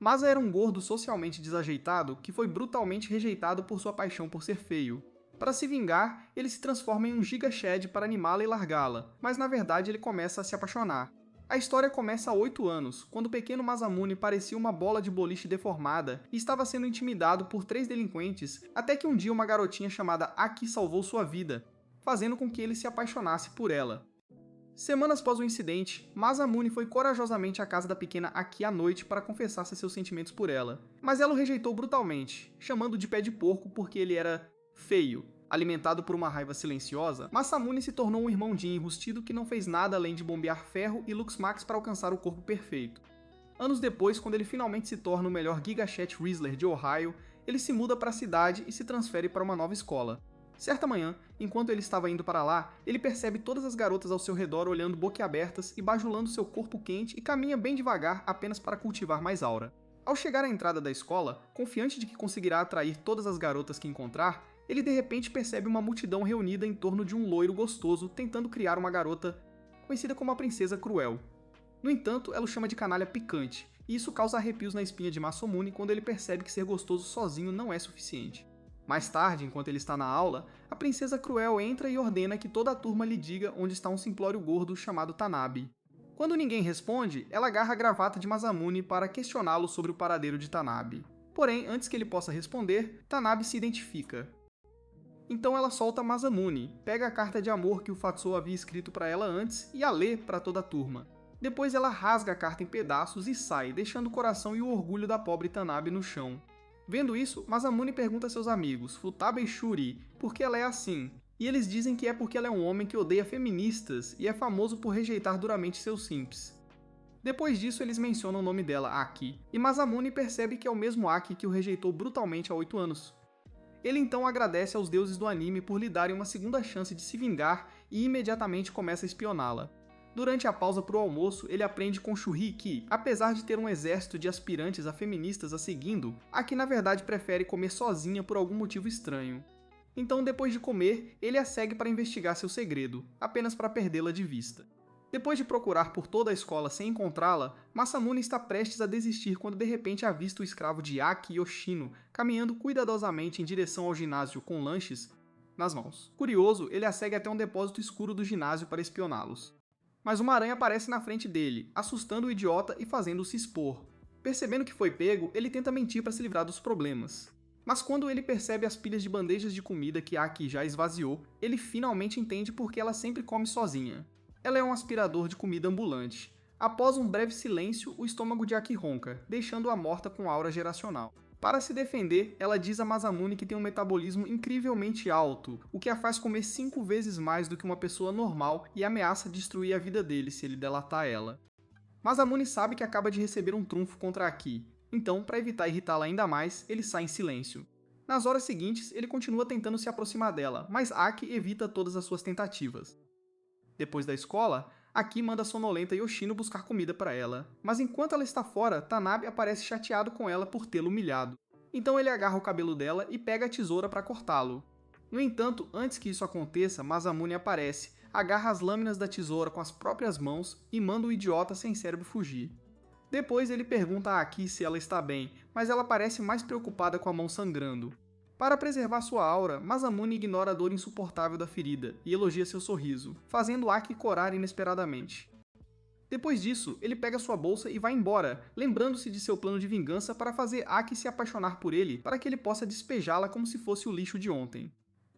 Masa era um gordo socialmente desajeitado que foi brutalmente rejeitado por sua paixão por ser feio. Para se vingar, ele se transforma em um Giga Shed para animá-la e largá-la, mas na verdade ele começa a se apaixonar. A história começa há 8 anos, quando o pequeno Masamune parecia uma bola de boliche deformada e estava sendo intimidado por 3 delinquentes, até que um dia uma garotinha chamada Aki salvou sua vida, fazendo com que ele se apaixonasse por ela. Semanas após o incidente, Masamune foi corajosamente à casa da pequena Aki à noite para confessar seus sentimentos por ela, mas ela o rejeitou brutalmente, chamando de pé de porco porque ele era feio. Alimentado por uma raiva silenciosa, Masamune se tornou um irmão Jin enrustido que não fez nada além de bombear ferro e Luxmax para alcançar o corpo perfeito. Anos depois, quando ele finalmente se torna o melhor Giga Chet Rizzler de Ohio, ele se muda para a cidade e se transfere para uma nova escola. Certa manhã, enquanto ele estava indo para lá, ele percebe todas as garotas ao seu redor olhando boquiabertas e bajulando seu corpo quente e caminha bem devagar apenas para cultivar mais aura. Ao chegar à entrada da escola, confiante de que conseguirá atrair todas as garotas que encontrar, ele de repente percebe uma multidão reunida em torno de um loiro gostoso tentando criar uma garota conhecida como a Princesa Cruel. No entanto, ela o chama de canalha picante, e isso causa arrepios na espinha de Masamune quando ele percebe que ser gostoso sozinho não é suficiente. Mais tarde, enquanto ele está na aula, a Princesa Cruel entra e ordena que toda a turma lhe diga onde está um simplório gordo chamado Tanabe. Quando ninguém responde, ela agarra a gravata de Masamune para questioná-lo sobre o paradeiro de Tanabe. Porém, antes que ele possa responder, Tanabe se identifica. Então ela solta Masamune, pega a carta de amor que o Fatsuo havia escrito para ela antes e a lê para toda a turma. Depois ela rasga a carta em pedaços e sai, deixando o coração e o orgulho da pobre Tanabe no chão. Vendo isso, Masamune pergunta a seus amigos, Futaba e Shuri, por que ela é assim, e eles dizem que é porque ela é um homem que odeia feministas e é famoso por rejeitar duramente seus simps. Depois disso, eles mencionam o nome dela, Aki, e Masamune percebe que é o mesmo Aki que o rejeitou brutalmente há 8 anos. Ele então agradece aos deuses do anime por lhe darem uma segunda chance de se vingar e imediatamente começa a espioná-la. Durante a pausa para o almoço, ele aprende com Shuri que, apesar de ter um exército de aspirantes a feministas a seguindo, Aki na verdade prefere comer sozinha por algum motivo estranho. Então, depois de comer, ele a segue para investigar seu segredo, apenas para perdê-la de vista. Depois de procurar por toda a escola sem encontrá-la, Masamune está prestes a desistir quando de repente avista o escravo de Aki Yoshino caminhando cuidadosamente em direção ao ginásio com lanches nas mãos. Curioso, ele a segue até um depósito escuro do ginásio para espioná-los. Mas uma aranha aparece na frente dele, assustando o idiota e fazendo-o se expor. Percebendo que foi pego, ele tenta mentir para se livrar dos problemas. Mas quando ele percebe as pilhas de bandejas de comida que Aki já esvaziou, ele finalmente entende por que ela sempre come sozinha. Ela é um aspirador de comida ambulante. Após um breve silêncio, o estômago de Aki ronca, deixando-a morta com aura geracional. Para se defender, ela diz a Masamune que tem um metabolismo incrivelmente alto, o que a faz comer 5 vezes mais do que uma pessoa normal e ameaça destruir a vida dele se ele delatar ela. Masamune sabe que acaba de receber um trunfo contra Aki, então, para evitar irritá-la ainda mais, ele sai em silêncio. Nas horas seguintes, ele continua tentando se aproximar dela, mas Aki evita todas as suas tentativas. Depois da escola, Aki manda a sonolenta Yoshino buscar comida para ela, mas enquanto ela está fora, Tanabe aparece chateado com ela por tê-lo humilhado. Então ele agarra o cabelo dela e pega a tesoura para cortá-lo. No entanto, antes que isso aconteça, Masamune aparece, agarra as lâminas da tesoura com as próprias mãos e manda o idiota sem cérebro fugir. Depois ele pergunta a Aki se ela está bem, mas ela parece mais preocupada com a mão sangrando. Para preservar sua aura, Masamune ignora a dor insuportável da ferida e elogia seu sorriso, fazendo Aki corar inesperadamente. Depois disso, ele pega sua bolsa e vai embora, lembrando-se de seu plano de vingança para fazer Aki se apaixonar por ele para que ele possa despejá-la como se fosse o lixo de ontem.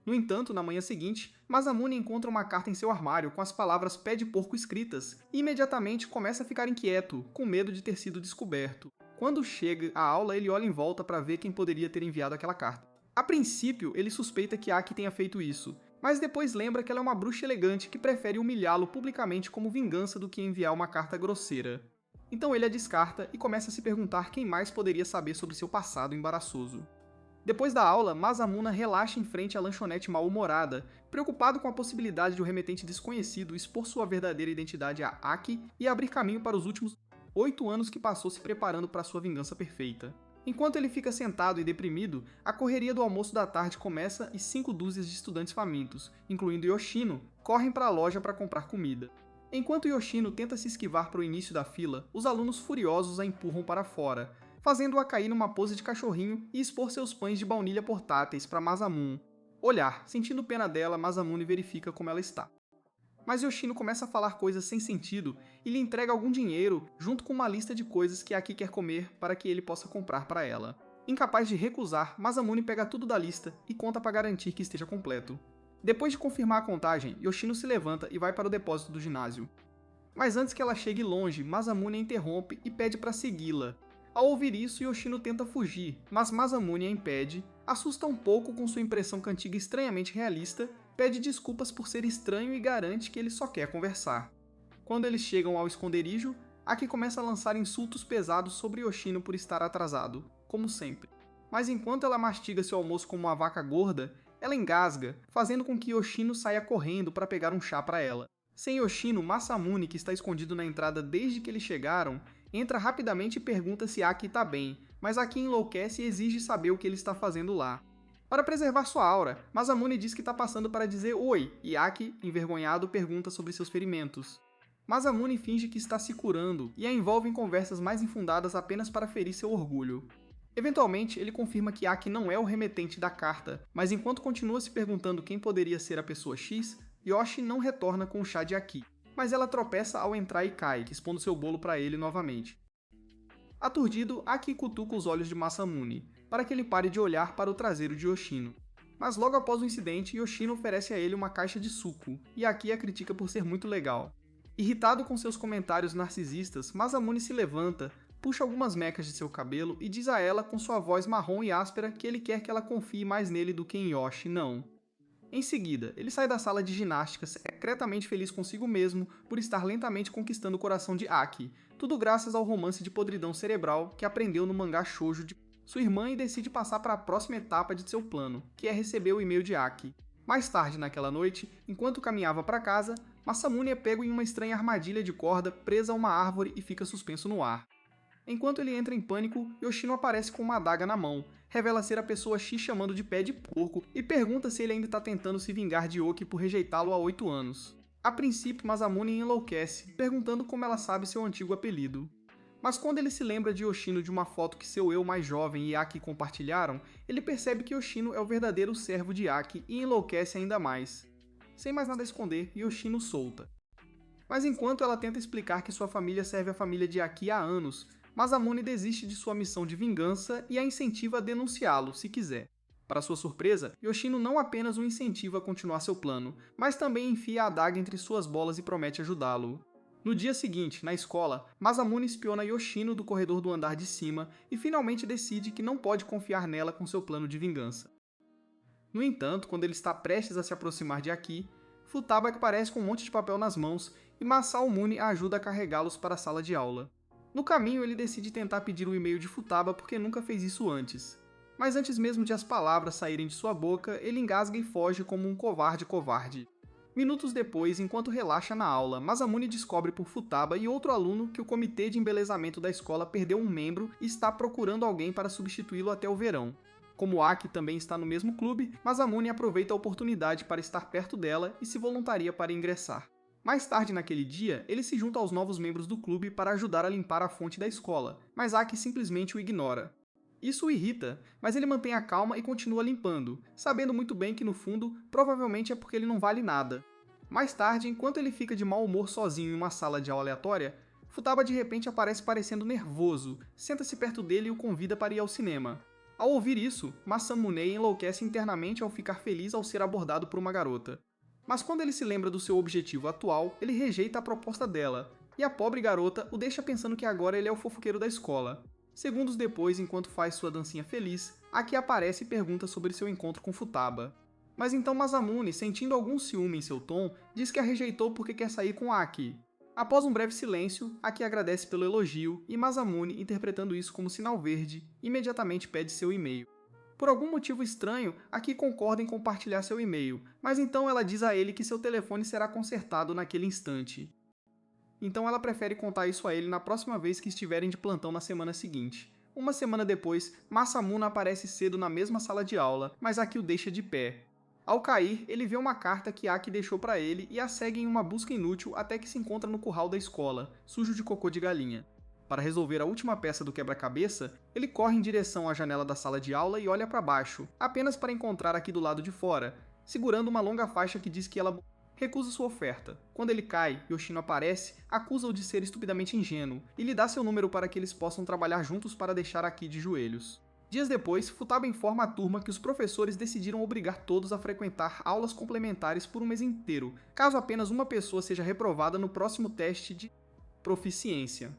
No entanto, na manhã seguinte, Masamune encontra uma carta em seu armário com as palavras pé de porco escritas e imediatamente começa a ficar inquieto, com medo de ter sido descoberto. Quando chega à aula, ele olha em volta para ver quem poderia ter enviado aquela carta. A princípio, ele suspeita que Aki tenha feito isso, mas depois lembra que ela é uma bruxa elegante que prefere humilhá-lo publicamente como vingança do que enviar uma carta grosseira. Então ele a descarta e começa a se perguntar quem mais poderia saber sobre seu passado embaraçoso. Depois da aula, Masamune relaxa em frente à lanchonete mal-humorada, preocupado com a possibilidade de um remetente desconhecido expor sua verdadeira identidade a Aki e abrir caminho para os últimos 8 anos que passou se preparando para sua vingança perfeita. Enquanto ele fica sentado e deprimido, a correria do almoço da tarde começa e 5 dúzias de estudantes famintos, incluindo Yoshino, correm para a loja para comprar comida. Enquanto Yoshino tenta se esquivar para o início da fila, os alunos furiosos a empurram para fora, fazendo-a cair numa pose de cachorrinho e expor seus pães de baunilha portáteis para Masamune. Olhar, sentindo pena dela, Masamune verifica como ela está. Mas Yoshino começa a falar coisas sem sentido e lhe entrega algum dinheiro junto com uma lista de coisas que Aki quer comer para que ele possa comprar para ela. Incapaz de recusar, Masamune pega tudo da lista e conta para garantir que esteja completo. Depois de confirmar a contagem, Yoshino se levanta e vai para o depósito do ginásio. Mas antes que ela chegue longe, Masamune a interrompe e pede para segui-la. Ao ouvir isso, Yoshino tenta fugir, mas Masamune a impede, assusta um pouco com sua impressão cantiga estranhamente realista, pede desculpas por ser estranho e garante que ele só quer conversar. Quando eles chegam ao esconderijo, Aki começa a lançar insultos pesados sobre Yoshino por estar atrasado, como sempre. Mas enquanto ela mastiga seu almoço como uma vaca gorda, ela engasga, fazendo com que Yoshino saia correndo para pegar um chá para ela. Sem Yoshino, Masamune, que está escondido na entrada desde que eles chegaram, entra rapidamente e pergunta se Aki está bem, mas Aki enlouquece e exige saber o que ele está fazendo lá. Para preservar sua aura, Masamune diz que está passando para dizer oi, e Aki, envergonhado, pergunta sobre seus ferimentos. Masamune finge que está se curando e a envolve em conversas mais infundadas apenas para ferir seu orgulho. Eventualmente, ele confirma que Aki não é o remetente da carta, mas enquanto continua se perguntando quem poderia ser a pessoa X, Yoshi não retorna com o chá de Aki, mas ela tropeça ao entrar e cai, expondo seu bolo para ele novamente. Aturdido, Aki cutuca os olhos de Masamune, para que ele pare de olhar para o traseiro de Yoshino. Mas logo após o incidente, Yoshino oferece a ele uma caixa de suco, e Aki a critica por ser muito legal. Irritado com seus comentários narcisistas, Masamune se levanta, puxa algumas mechas de seu cabelo e diz a ela com sua voz marrom e áspera que ele quer que ela confie mais nele do que em Yoshi, não. Em seguida, ele sai da sala de ginástica secretamente feliz consigo mesmo por estar lentamente conquistando o coração de Aki, tudo graças ao romance de podridão cerebral que aprendeu no mangá shoujo de sua irmã e decide passar para a próxima etapa de seu plano, que é receber o e-mail de Aki. Mais tarde naquela noite, enquanto caminhava para casa, Masamune é pego em uma estranha armadilha de corda presa a uma árvore e fica suspenso no ar. Enquanto ele entra em pânico, Yoshino aparece com uma adaga na mão, revela ser a pessoa X chamando de pé de porco e pergunta se ele ainda está tentando se vingar de Oki por rejeitá-lo há 8 anos. A princípio, Masamune enlouquece, perguntando como ela sabe seu antigo apelido. Mas quando ele se lembra de Yoshino de uma foto que seu eu mais jovem e Aki compartilharam, ele percebe que Yoshino é o verdadeiro servo de Aki e enlouquece ainda mais. Sem mais nada a esconder, Yoshino solta. Mas enquanto ela tenta explicar que sua família serve a família de Aki há anos, Masamune desiste de sua missão de vingança e a incentiva a denunciá-lo, se quiser. Para sua surpresa, Yoshino não apenas o incentiva a continuar seu plano, mas também enfia a adaga entre suas bolas e promete ajudá-lo. No dia seguinte, na escola, Masamune espiona Yoshino do corredor do andar de cima e finalmente decide que não pode confiar nela com seu plano de vingança. No entanto, quando ele está prestes a se aproximar de Aki, Futaba aparece com um monte de papel nas mãos e Masao Mune a ajuda a carregá-los para a sala de aula. No caminho, ele decide tentar pedir o e-mail de Futaba porque nunca fez isso antes. Mas antes mesmo de as palavras saírem de sua boca, ele engasga e foge como um covarde. Minutos depois, enquanto relaxa na aula, Masamune descobre por Futaba e outro aluno que o comitê de embelezamento da escola perdeu um membro e está procurando alguém para substituí-lo até o verão. Como Aki também está no mesmo clube, Masamune aproveita a oportunidade para estar perto dela e se voluntaria para ingressar. Mais tarde naquele dia, ele se junta aos novos membros do clube para ajudar a limpar a fonte da escola, mas Aki simplesmente o ignora. Isso o irrita, mas ele mantém a calma e continua limpando, sabendo muito bem que no fundo, provavelmente é porque ele não vale nada. Mais tarde, enquanto ele fica de mau humor sozinho em uma sala de aula aleatória, Futaba de repente aparece parecendo nervoso, senta-se perto dele e o convida para ir ao cinema. Ao ouvir isso, Masamune enlouquece internamente ao ficar feliz ao ser abordado por uma garota. Mas quando ele se lembra do seu objetivo atual, ele rejeita a proposta dela, e a pobre garota o deixa pensando que agora ele é o fofoqueiro da escola. Segundos depois, enquanto faz sua dancinha feliz, Aki aparece e pergunta sobre seu encontro com Futaba. Mas então Masamune, sentindo algum ciúme em seu tom, diz que a rejeitou porque quer sair com Aki. Após um breve silêncio, Aki agradece pelo elogio e Masamune, interpretando isso como sinal verde, imediatamente pede seu e-mail. Por algum motivo estranho, Aki concorda em compartilhar seu e-mail, mas então ela diz a ele que seu telefone será consertado naquele instante. Então ela prefere contar isso a ele na próxima vez que estiverem de plantão na semana seguinte. Uma semana depois, Masamune aparece cedo na mesma sala de aula, mas Aki o deixa de pé. Ao cair, ele vê uma carta que Aki deixou para ele e a segue em uma busca inútil até que se encontra no curral da escola, sujo de cocô de galinha. Para resolver a última peça do quebra-cabeça, ele corre em direção à janela da sala de aula e olha para baixo, apenas para encontrar Aki do lado de fora, segurando uma longa faixa que diz que ela recusa sua oferta. Quando ele cai, Yoshino aparece, acusa-o de ser estupidamente ingênuo e lhe dá seu número para que eles possam trabalhar juntos para deixar Aki de joelhos. Dias depois, Futaba informa a turma que os professores decidiram obrigar todos a frequentar aulas complementares por um mês inteiro, caso apenas uma pessoa seja reprovada no próximo teste de proficiência.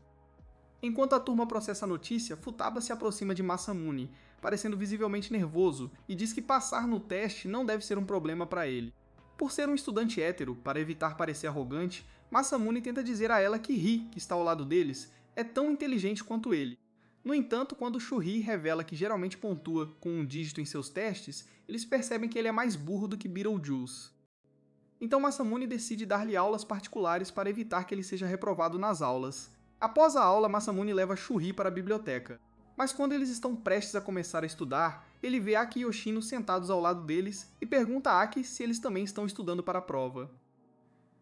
Enquanto a turma processa a notícia, Futaba se aproxima de Masamune, parecendo visivelmente nervoso, e diz que passar no teste não deve ser um problema para ele. Por ser um estudante hétero, para evitar parecer arrogante, Masamune tenta dizer a ela que Ri, que está ao lado deles, é tão inteligente quanto ele. No entanto, quando Shuhei revela que geralmente pontua com um dígito em seus testes, eles percebem que ele é mais burro do que Beetlejuice. Então Masamune decide dar-lhe aulas particulares para evitar que ele seja reprovado nas aulas. Após a aula, Masamune leva Shuhei para a biblioteca. Mas quando eles estão prestes a começar a estudar, ele vê Aki e Yoshino sentados ao lado deles e pergunta a Aki se eles também estão estudando para a prova.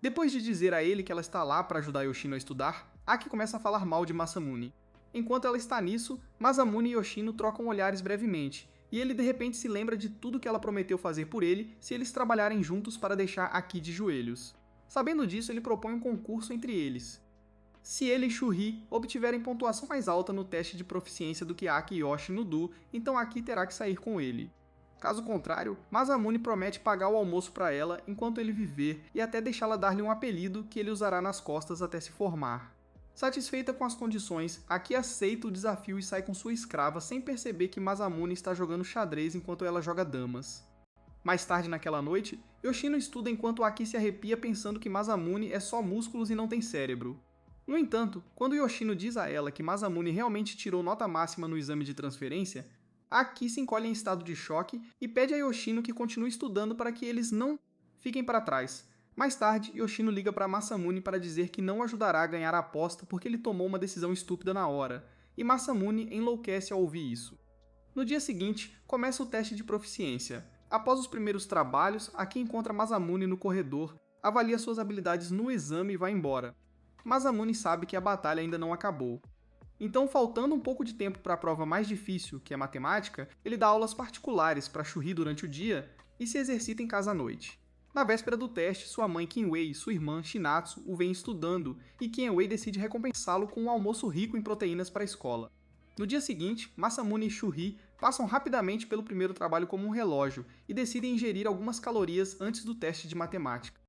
Depois de dizer a ele que ela está lá para ajudar Yoshino a estudar, Aki começa a falar mal de Masamune. Enquanto ela está nisso, Masamune e Yoshino trocam olhares brevemente, e ele de repente se lembra de tudo que ela prometeu fazer por ele se eles trabalharem juntos para deixar Aki de joelhos. Sabendo disso, ele propõe um concurso entre eles. Se ele e Shuhei obtiverem pontuação mais alta no teste de proficiência do que Aki e Yoshi no Do, então Aki terá que sair com ele. Caso contrário, Masamune promete pagar o almoço para ela enquanto ele viver e até deixá-la dar-lhe um apelido que ele usará nas costas até se formar. Satisfeita com as condições, Aki aceita o desafio e sai com sua escrava sem perceber que Masamune está jogando xadrez enquanto ela joga damas. Mais tarde naquela noite, Yoshino estuda enquanto Aki se arrepia pensando que Masamune é só músculos e não tem cérebro. No entanto, quando Yoshino diz a ela que Masamune realmente tirou nota máxima no exame de transferência, Aki se encolhe em estado de choque e pede a Yoshino que continue estudando para que eles não fiquem para trás. Mais tarde, Yoshino liga para Masamune para dizer que não ajudará a ganhar a aposta porque ele tomou uma decisão estúpida na hora, e Masamune enlouquece ao ouvir isso. No dia seguinte, começa o teste de proficiência. Após os primeiros trabalhos, Aki encontra Masamune no corredor, avalia suas habilidades no exame e vai embora. Masamune sabe que a batalha ainda não acabou. Então, faltando um pouco de tempo para a prova mais difícil, que é matemática, ele dá aulas particulares para Shuhei durante o dia e se exercita em casa à noite. Na véspera do teste, sua mãe Kinwei e sua irmã Shinatsu o veem estudando e Kinwei decide recompensá-lo com um almoço rico em proteínas para a escola. No dia seguinte, Masamune e Shuhei passam rapidamente pelo primeiro trabalho como um relógio e decidem ingerir algumas calorias antes do teste de matemática.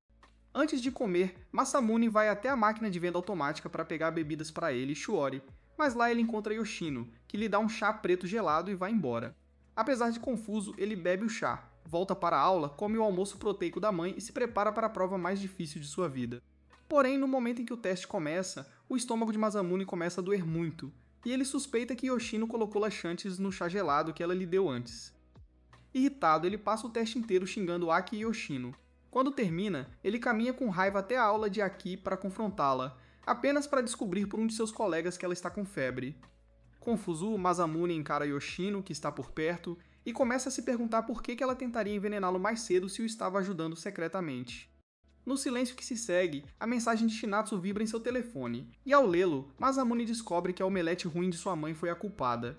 Antes de comer, Masamune vai até a máquina de venda automática para pegar bebidas para ele e Shuori, mas lá ele encontra Yoshino, que lhe dá um chá preto gelado e vai embora. Apesar de confuso, ele bebe o chá, volta para a aula, come o almoço proteico da mãe e se prepara para a prova mais difícil de sua vida. Porém, no momento em que o teste começa, o estômago de Masamune começa a doer muito, e ele suspeita que Yoshino colocou laxantes no chá gelado que ela lhe deu antes. Irritado, ele passa o teste inteiro xingando Aki e Yoshino. Quando termina, ele caminha com raiva até a aula de Aki para confrontá-la, apenas para descobrir por um de seus colegas que ela está com febre. Confuso, Masamune encara Yoshino, que está por perto, e começa a se perguntar por que ela tentaria envenená-lo mais cedo se o estava ajudando secretamente. No silêncio que se segue, a mensagem de Shinatsu vibra em seu telefone, e ao lê-lo, Masamune descobre que a omelete ruim de sua mãe foi a culpada.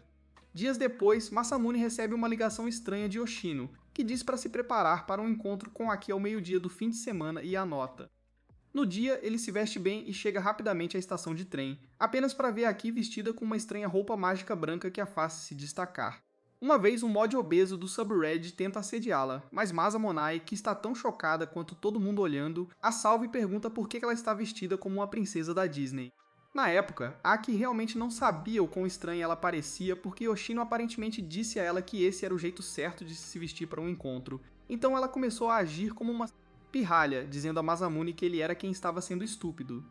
Dias depois, Masamune recebe uma ligação estranha de Yoshino, que diz para se preparar para um encontro com Aki ao meio-dia do fim de semana e anota. No dia, ele se veste bem e chega rapidamente à estação de trem, apenas para ver Aki vestida com uma estranha roupa mágica branca que a faz se destacar. Uma vez, um mod obeso do Subred tenta assediá-la, mas Masamonai, que está tão chocada quanto todo mundo olhando, a salva e pergunta por que ela está vestida como uma princesa da Disney. Na época, Aki realmente não sabia o quão estranha ela parecia porque Yoshino aparentemente disse a ela que esse era o jeito certo de se vestir para um encontro, então ela começou a agir como uma pirralha, dizendo a Masamune que ele era quem estava sendo estúpido.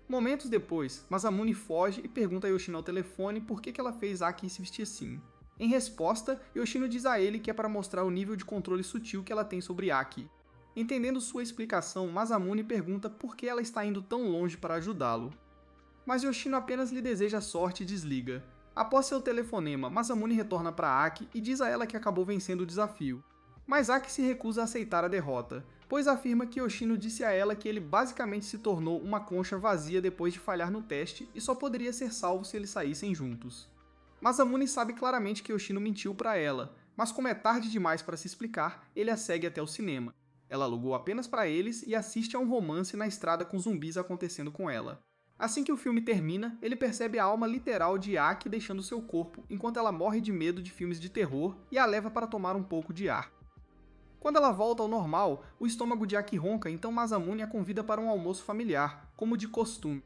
Momentos depois, Masamune foge e pergunta a Yoshino ao telefone por que ela fez Aki se vestir assim. Em resposta, Yoshino diz a ele que é para mostrar o nível de controle sutil que ela tem sobre Aki. Entendendo sua explicação, Masamune pergunta por que ela está indo tão longe para ajudá-lo. Mas Yoshino apenas lhe deseja sorte e desliga. Após seu telefonema, Masamune retorna para Aki e diz a ela que acabou vencendo o desafio. Mas Aki se recusa a aceitar a derrota. pois afirma que Yoshino disse a ela que ele basicamente se tornou uma concha vazia depois de falhar no teste e só poderia ser salvo se eles saíssem juntos. Masamune sabe claramente que Yoshino mentiu para ela, mas como é tarde demais para se explicar, ele a segue até o cinema. Ela alugou apenas para eles e assiste a um romance na estrada com zumbis acontecendo com ela. Assim que o filme termina, ele percebe a alma literal de Aki deixando seu corpo, enquanto ela morre de medo de filmes de terror e a leva para tomar um pouco de ar. Quando ela volta ao normal, o estômago de Aki ronca, então Masamune a convida para um almoço familiar, como de costume.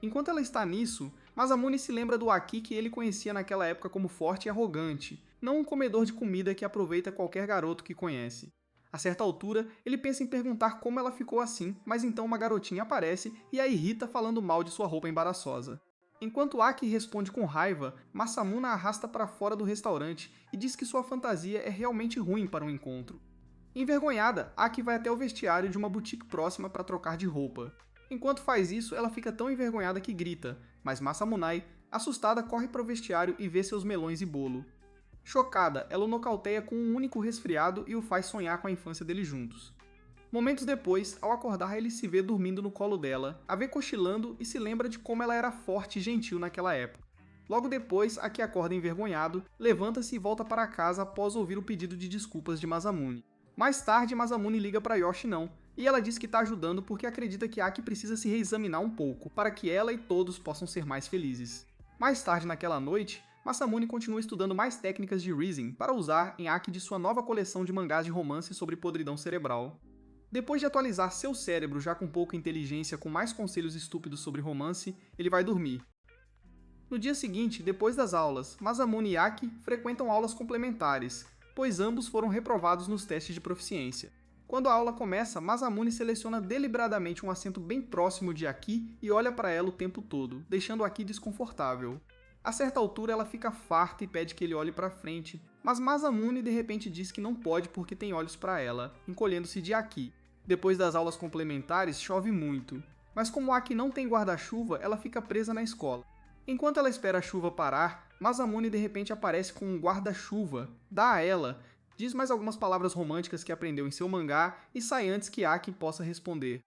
Enquanto ela está nisso, Masamune se lembra do Aki que ele conhecia naquela época como forte e arrogante, não um comedor de comida que aproveita qualquer garoto que conhece. A certa altura, ele pensa em perguntar como ela ficou assim, mas então uma garotinha aparece e a irrita falando mal de sua roupa embaraçosa. Enquanto Aki responde com raiva, Masamune a arrasta para fora do restaurante e diz que sua fantasia é realmente ruim para um encontro. Envergonhada, Aki vai até o vestiário de uma boutique próxima para trocar de roupa. Enquanto faz isso, ela fica tão envergonhada que grita, mas Masamune, assustada, corre para o vestiário e vê seus melões e bolo. Chocada, ela o nocauteia com um único resfriado e o faz sonhar com a infância deles juntos. Momentos depois, ao acordar, ele se vê dormindo no colo dela, a vê cochilando e se lembra de como ela era forte e gentil naquela época. Logo depois, Aki acorda envergonhado, levanta-se e volta para casa após ouvir o pedido de desculpas de Masamune. Mais tarde, Masamune liga para Yoshino, e ela diz que está ajudando porque acredita que Aki precisa se reexaminar um pouco, para que ela e todos possam ser mais felizes. Mais tarde naquela noite, Masamune continua estudando mais técnicas de Reason para usar em Aki de sua nova coleção de mangás de romance sobre podridão cerebral. Depois de atualizar seu cérebro já com pouca inteligência com mais conselhos estúpidos sobre romance, ele vai dormir. No dia seguinte, depois das aulas, Masamune e Aki frequentam aulas complementares, pois ambos foram reprovados nos testes de proficiência. Quando a aula começa, Masamune seleciona deliberadamente um assento bem próximo de Aki e olha para ela o tempo todo, deixando Aki desconfortável. A certa altura ela fica farta e pede que ele olhe para frente, mas Masamune de repente diz que não pode porque tem olhos para ela, encolhendo-se de Aki. Depois das aulas complementares, chove muito, mas como Aki não tem guarda-chuva, ela fica presa na escola. Enquanto ela espera a chuva parar, Masamune de repente aparece com um guarda-chuva, dá a ela, diz mais algumas palavras românticas que aprendeu em seu mangá e sai antes que Aki possa responder.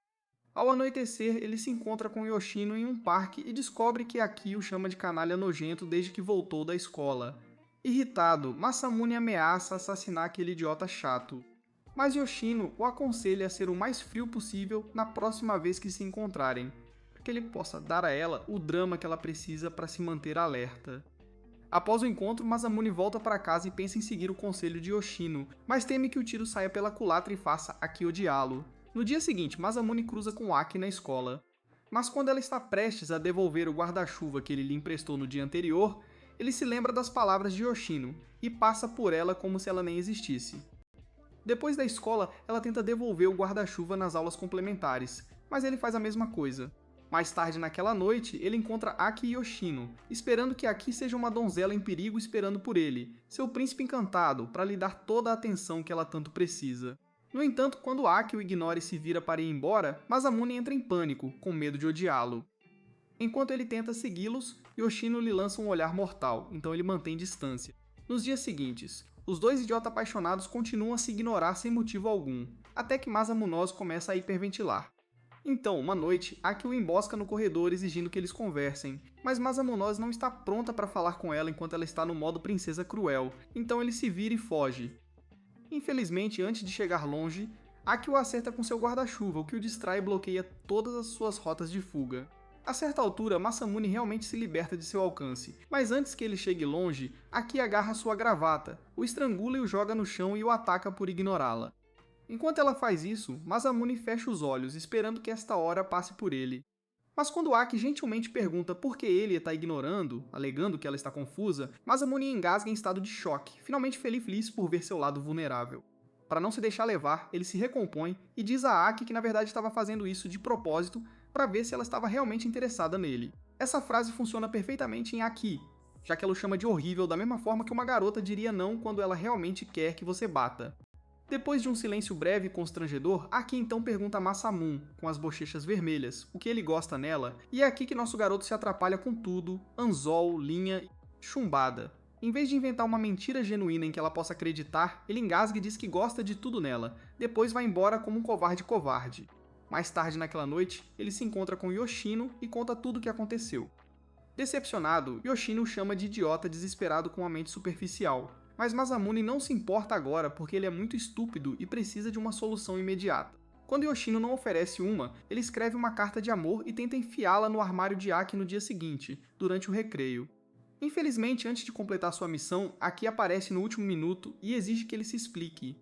Ao anoitecer, ele se encontra com Yoshino em um parque e descobre que Aki o chama de canalha nojento desde que voltou da escola. Irritado, Masamune ameaça assassinar aquele idiota chato. Mas Yoshino o aconselha a ser o mais frio possível na próxima vez que se encontrarem, para que ele possa dar a ela o drama que ela precisa para se manter alerta. Após o encontro, Masamune volta para casa e pensa em seguir o conselho de Yoshino, mas teme que o tiro saia pela culatra e faça Aki odiá-lo. No dia seguinte, Masamune cruza com Aki na escola, mas quando ela está prestes a devolver o guarda-chuva que ele lhe emprestou no dia anterior, ele se lembra das palavras de Yoshino e passa por ela como se ela nem existisse. Depois da escola, ela tenta devolver o guarda-chuva nas aulas complementares, mas ele faz a mesma coisa. Mais tarde naquela noite, ele encontra Aki e Yoshino, esperando que Aki seja uma donzela em perigo esperando por ele, seu príncipe encantado, para lhe dar toda a atenção que ela tanto precisa. No entanto, quando Aki o ignora e se vira para ir embora, Masamune entra em pânico, com medo de odiá-lo. Enquanto ele tenta segui-los, Yoshino lhe lança um olhar mortal, então ele mantém distância. Nos dias seguintes, os dois idiotas apaixonados continuam a se ignorar sem motivo algum, até que Masamune começa a hiperventilar. Então, uma noite, Aki o embosca no corredor exigindo que eles conversem, mas Masamune não está pronta para falar com ela enquanto ela está no modo princesa cruel, então ele se vira e foge. Infelizmente, antes de chegar longe, Aki o acerta com seu guarda-chuva, o que o distrai e bloqueia todas as suas rotas de fuga. A certa altura, Masamune realmente se liberta de seu alcance, mas antes que ele chegue longe, Aki agarra sua gravata, o estrangula e o joga no chão e o ataca por ignorá-la. Enquanto ela faz isso, Masamune fecha os olhos, esperando que esta hora passe por ele. Mas quando Aki gentilmente pergunta por que ele está ignorando, alegando que ela está confusa, Masamune engasga em estado de choque, finalmente feliz por ver seu lado vulnerável. Para não se deixar levar, ele se recompõe e diz a Aki que na verdade estava fazendo isso de propósito para ver se ela estava realmente interessada nele. Essa frase funciona perfeitamente em Aki, já que ela o chama de horrível da mesma forma que uma garota diria não quando ela realmente quer que você bata. Depois de um silêncio breve e constrangedor, Aki então pergunta a Masamune, com as bochechas vermelhas, o que ele gosta nela, e é aqui que nosso garoto se atrapalha com tudo, anzol, linha e chumbada. Em vez de inventar uma mentira genuína em que ela possa acreditar, ele engasga e diz que gosta de tudo nela, depois vai embora como um covarde. Mais tarde naquela noite, ele se encontra com Yoshino e conta tudo o que aconteceu. Decepcionado, Yoshino o chama de idiota desesperado com uma mente superficial, mas Masamune não se importa agora porque ele é muito estúpido e precisa de uma solução imediata. Quando Yoshino não oferece uma, ele escreve uma carta de amor e tenta enfiá-la no armário de Aki no dia seguinte, durante o recreio. Infelizmente, antes de completar sua missão, Aki aparece no último minuto e exige que ele se explique.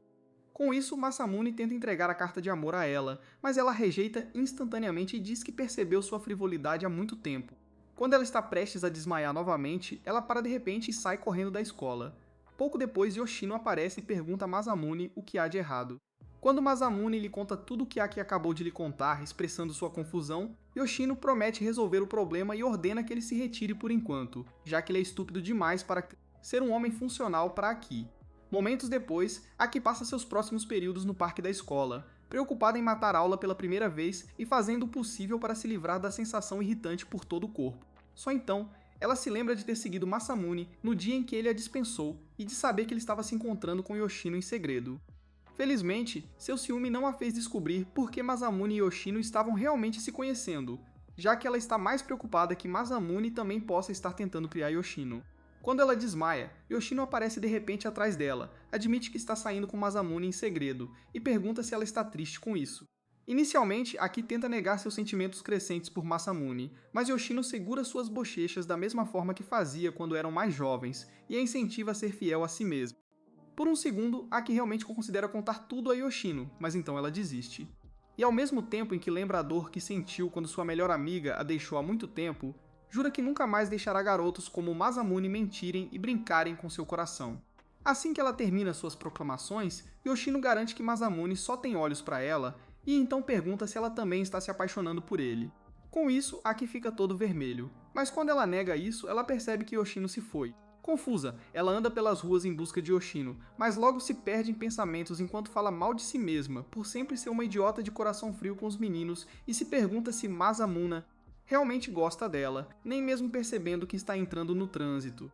Com isso, Masamune tenta entregar a carta de amor a ela, mas ela rejeita instantaneamente e diz que percebeu sua frivolidade há muito tempo. Quando ela está prestes a desmaiar novamente, ela para de repente e sai correndo da escola. Pouco depois, Yoshino aparece e pergunta a Masamune o que há de errado. Quando Masamune lhe conta tudo o que Aki acabou de lhe contar, expressando sua confusão, Yoshino promete resolver o problema e ordena que ele se retire por enquanto, já que ele é estúpido demais para ser um homem funcional para Aki. Momentos depois, Aki passa seus próximos períodos no parque da escola, preocupada em matar aula pela primeira vez e fazendo o possível para se livrar da sensação irritante por todo o corpo. Só então, ela se lembra de ter seguido Masamune no dia em que ele a dispensou e de saber que ele estava se encontrando com Yoshino em segredo. Felizmente, seu ciúme não a fez descobrir por que Masamune e Yoshino estavam realmente se conhecendo, já que ela está mais preocupada que Masamune também possa estar tentando criar Yoshino. Quando ela desmaia, Yoshino aparece de repente atrás dela, admite que está saindo com Masamune em segredo e pergunta se ela está triste com isso. Inicialmente, Aki tenta negar seus sentimentos crescentes por Masamune, mas Yoshino segura suas bochechas da mesma forma que fazia quando eram mais jovens e a incentiva a ser fiel a si mesma. Por um segundo, Aki realmente considera contar tudo a Yoshino, mas então ela desiste. E ao mesmo tempo em que lembra a dor que sentiu quando sua melhor amiga a deixou há muito tempo, jura que nunca mais deixará garotos como Masamune mentirem e brincarem com seu coração. Assim que ela termina suas proclamações, Yoshino garante que Masamune só tem olhos para ela e então pergunta se ela também está se apaixonando por ele. Com isso, Aki fica todo vermelho, mas quando ela nega isso, ela percebe que Yoshino se foi. Confusa, ela anda pelas ruas em busca de Yoshino, mas logo se perde em pensamentos enquanto fala mal de si mesma, por sempre ser uma idiota de coração frio com os meninos, e se pergunta se Masamune realmente gosta dela, nem mesmo percebendo que está entrando no trânsito.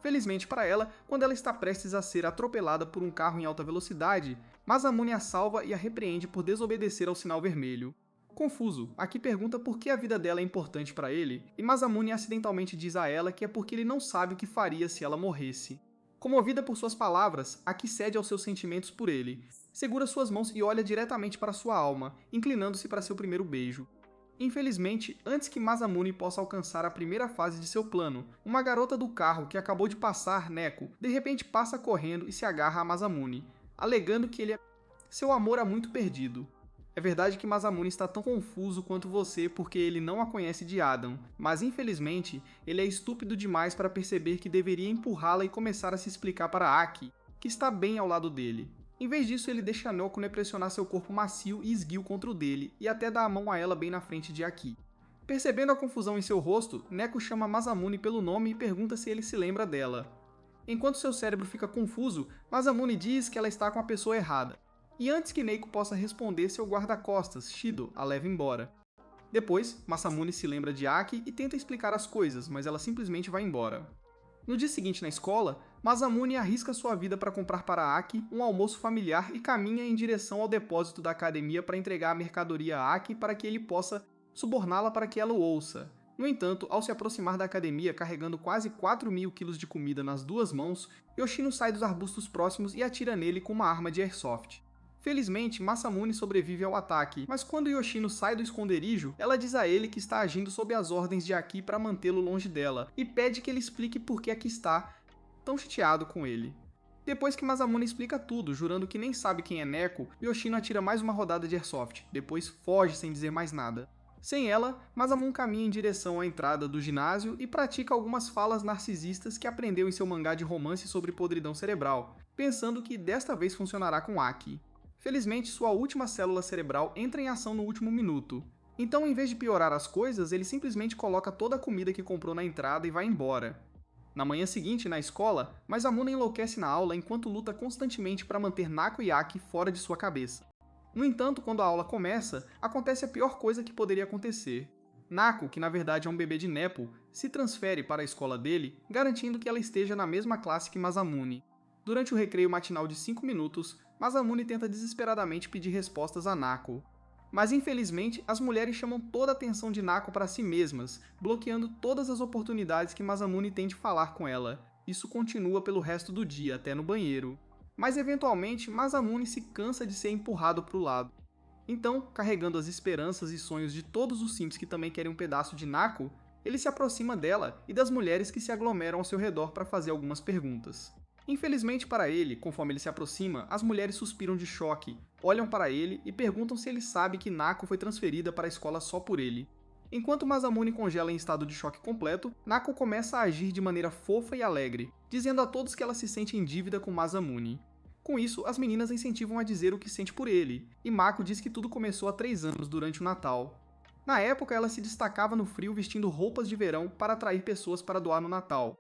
Felizmente para ela, quando ela está prestes a ser atropelada por um carro em alta velocidade, Masamune a salva e a repreende por desobedecer ao sinal vermelho. Confuso, Aki pergunta por que a vida dela é importante para ele, e Masamune acidentalmente diz a ela que é porque ele não sabe o que faria se ela morresse. Comovida por suas palavras, Aki cede aos seus sentimentos por ele, segura suas mãos e olha diretamente para sua alma, inclinando-se para seu primeiro beijo. Infelizmente, antes que Masamune possa alcançar a primeira fase de seu plano, uma garota do carro que acabou de passar, Neko, de repente passa correndo e se agarra a Masamune, alegando que seu amor é muito perdido. É verdade que Masamune está tão confuso quanto você porque ele não a conhece de Adam, mas infelizmente ele é estúpido demais para perceber que deveria empurrá-la e começar a se explicar para Aki, que está bem ao lado dele. Em vez disso, ele deixa Neko pressionar seu corpo macio e esguio contra o dele, e até dá a mão a ela bem na frente de Aki. Percebendo a confusão em seu rosto, Neko chama Masamune pelo nome e pergunta se ele se lembra dela. Enquanto seu cérebro fica confuso, Masamune diz que ela está com a pessoa errada. E antes que Neko possa responder, seu guarda-costas, Shido, a leva embora. Depois, Masamune se lembra de Aki e tenta explicar as coisas, mas ela simplesmente vai embora. No dia seguinte na escola, Masamune arrisca sua vida para comprar para Aki um almoço familiar e caminha em direção ao depósito da academia para entregar a mercadoria a Aki para que ele possa suborná-la para que ela o ouça. No entanto, ao se aproximar da academia carregando quase 4.000 quilos de comida nas duas mãos, Yoshino sai dos arbustos próximos e atira nele com uma arma de airsoft. Felizmente, Masamune sobrevive ao ataque, mas quando Yoshino sai do esconderijo, ela diz a ele que está agindo sob as ordens de Aki para mantê-lo longe dela, e pede que ele explique por que Aki está tão chateado com ele. Depois que Masamune explica tudo, jurando que nem sabe quem é Neko, Yoshino atira mais uma rodada de airsoft, depois foge sem dizer mais nada. Sem ela, Masamune caminha em direção à entrada do ginásio e pratica algumas falas narcisistas que aprendeu em seu mangá de romance sobre podridão cerebral, pensando que desta vez funcionará com Aki. Felizmente, sua última célula cerebral entra em ação no último minuto. Então, em vez de piorar as coisas, ele simplesmente coloca toda a comida que comprou na entrada e vai embora. Na manhã seguinte, na escola, Masamune enlouquece na aula enquanto luta constantemente para manter Nako e Aki fora de sua cabeça. No entanto, quando a aula começa, acontece a pior coisa que poderia acontecer. Nako, que na verdade é um bebê de Nepo, se transfere para a escola dele, garantindo que ela esteja na mesma classe que Masamune. Durante o recreio matinal de 5 minutos, Masamune tenta desesperadamente pedir respostas a Nako. Mas infelizmente, as mulheres chamam toda a atenção de Nako para si mesmas, bloqueando todas as oportunidades que Masamune tem de falar com ela. Isso continua pelo resto do dia, até no banheiro. Mas eventualmente, Masamune se cansa de ser empurrado para o lado. Então, carregando as esperanças e sonhos de todos os Sims que também querem um pedaço de Nako, ele se aproxima dela e das mulheres que se aglomeram ao seu redor para fazer algumas perguntas. Infelizmente para ele, conforme ele se aproxima, as mulheres suspiram de choque, olham para ele e perguntam se ele sabe que Nako foi transferida para a escola só por ele. Enquanto Masamune congela em estado de choque completo, Nako começa a agir de maneira fofa e alegre, dizendo a todos que ela se sente em dívida com Masamune. Com isso, as meninas incentivam a dizer o que sente por ele, e Mako diz que tudo começou há 3 anos durante o Natal. Na época, ela se destacava no frio vestindo roupas de verão para atrair pessoas para doar no Natal.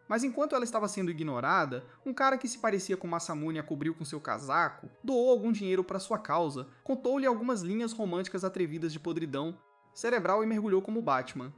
Mas enquanto ela estava sendo ignorada, um cara que se parecia com Masamune a cobriu com seu casaco, doou algum dinheiro para sua causa, contou-lhe algumas linhas românticas atrevidas de podridão cerebral e mergulhou como Batman.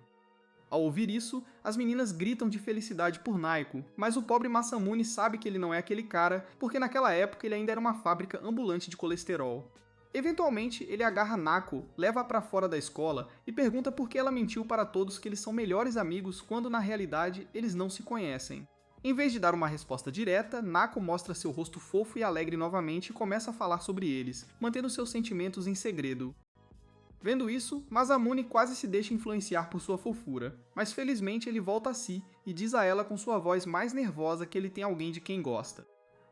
Ao ouvir isso, as meninas gritam de felicidade por Naiko, mas o pobre Masamune sabe que ele não é aquele cara, porque naquela época ele ainda era uma fábrica ambulante de colesterol. Eventualmente, ele agarra Nako, leva-a para fora da escola e pergunta por que ela mentiu para todos que eles são melhores amigos quando na realidade eles não se conhecem. Em vez de dar uma resposta direta, Nako mostra seu rosto fofo e alegre novamente e começa a falar sobre eles, mantendo seus sentimentos em segredo. Vendo isso, Masamune quase se deixa influenciar por sua fofura, mas felizmente ele volta a si e diz a ela com sua voz mais nervosa que ele tem alguém de quem gosta.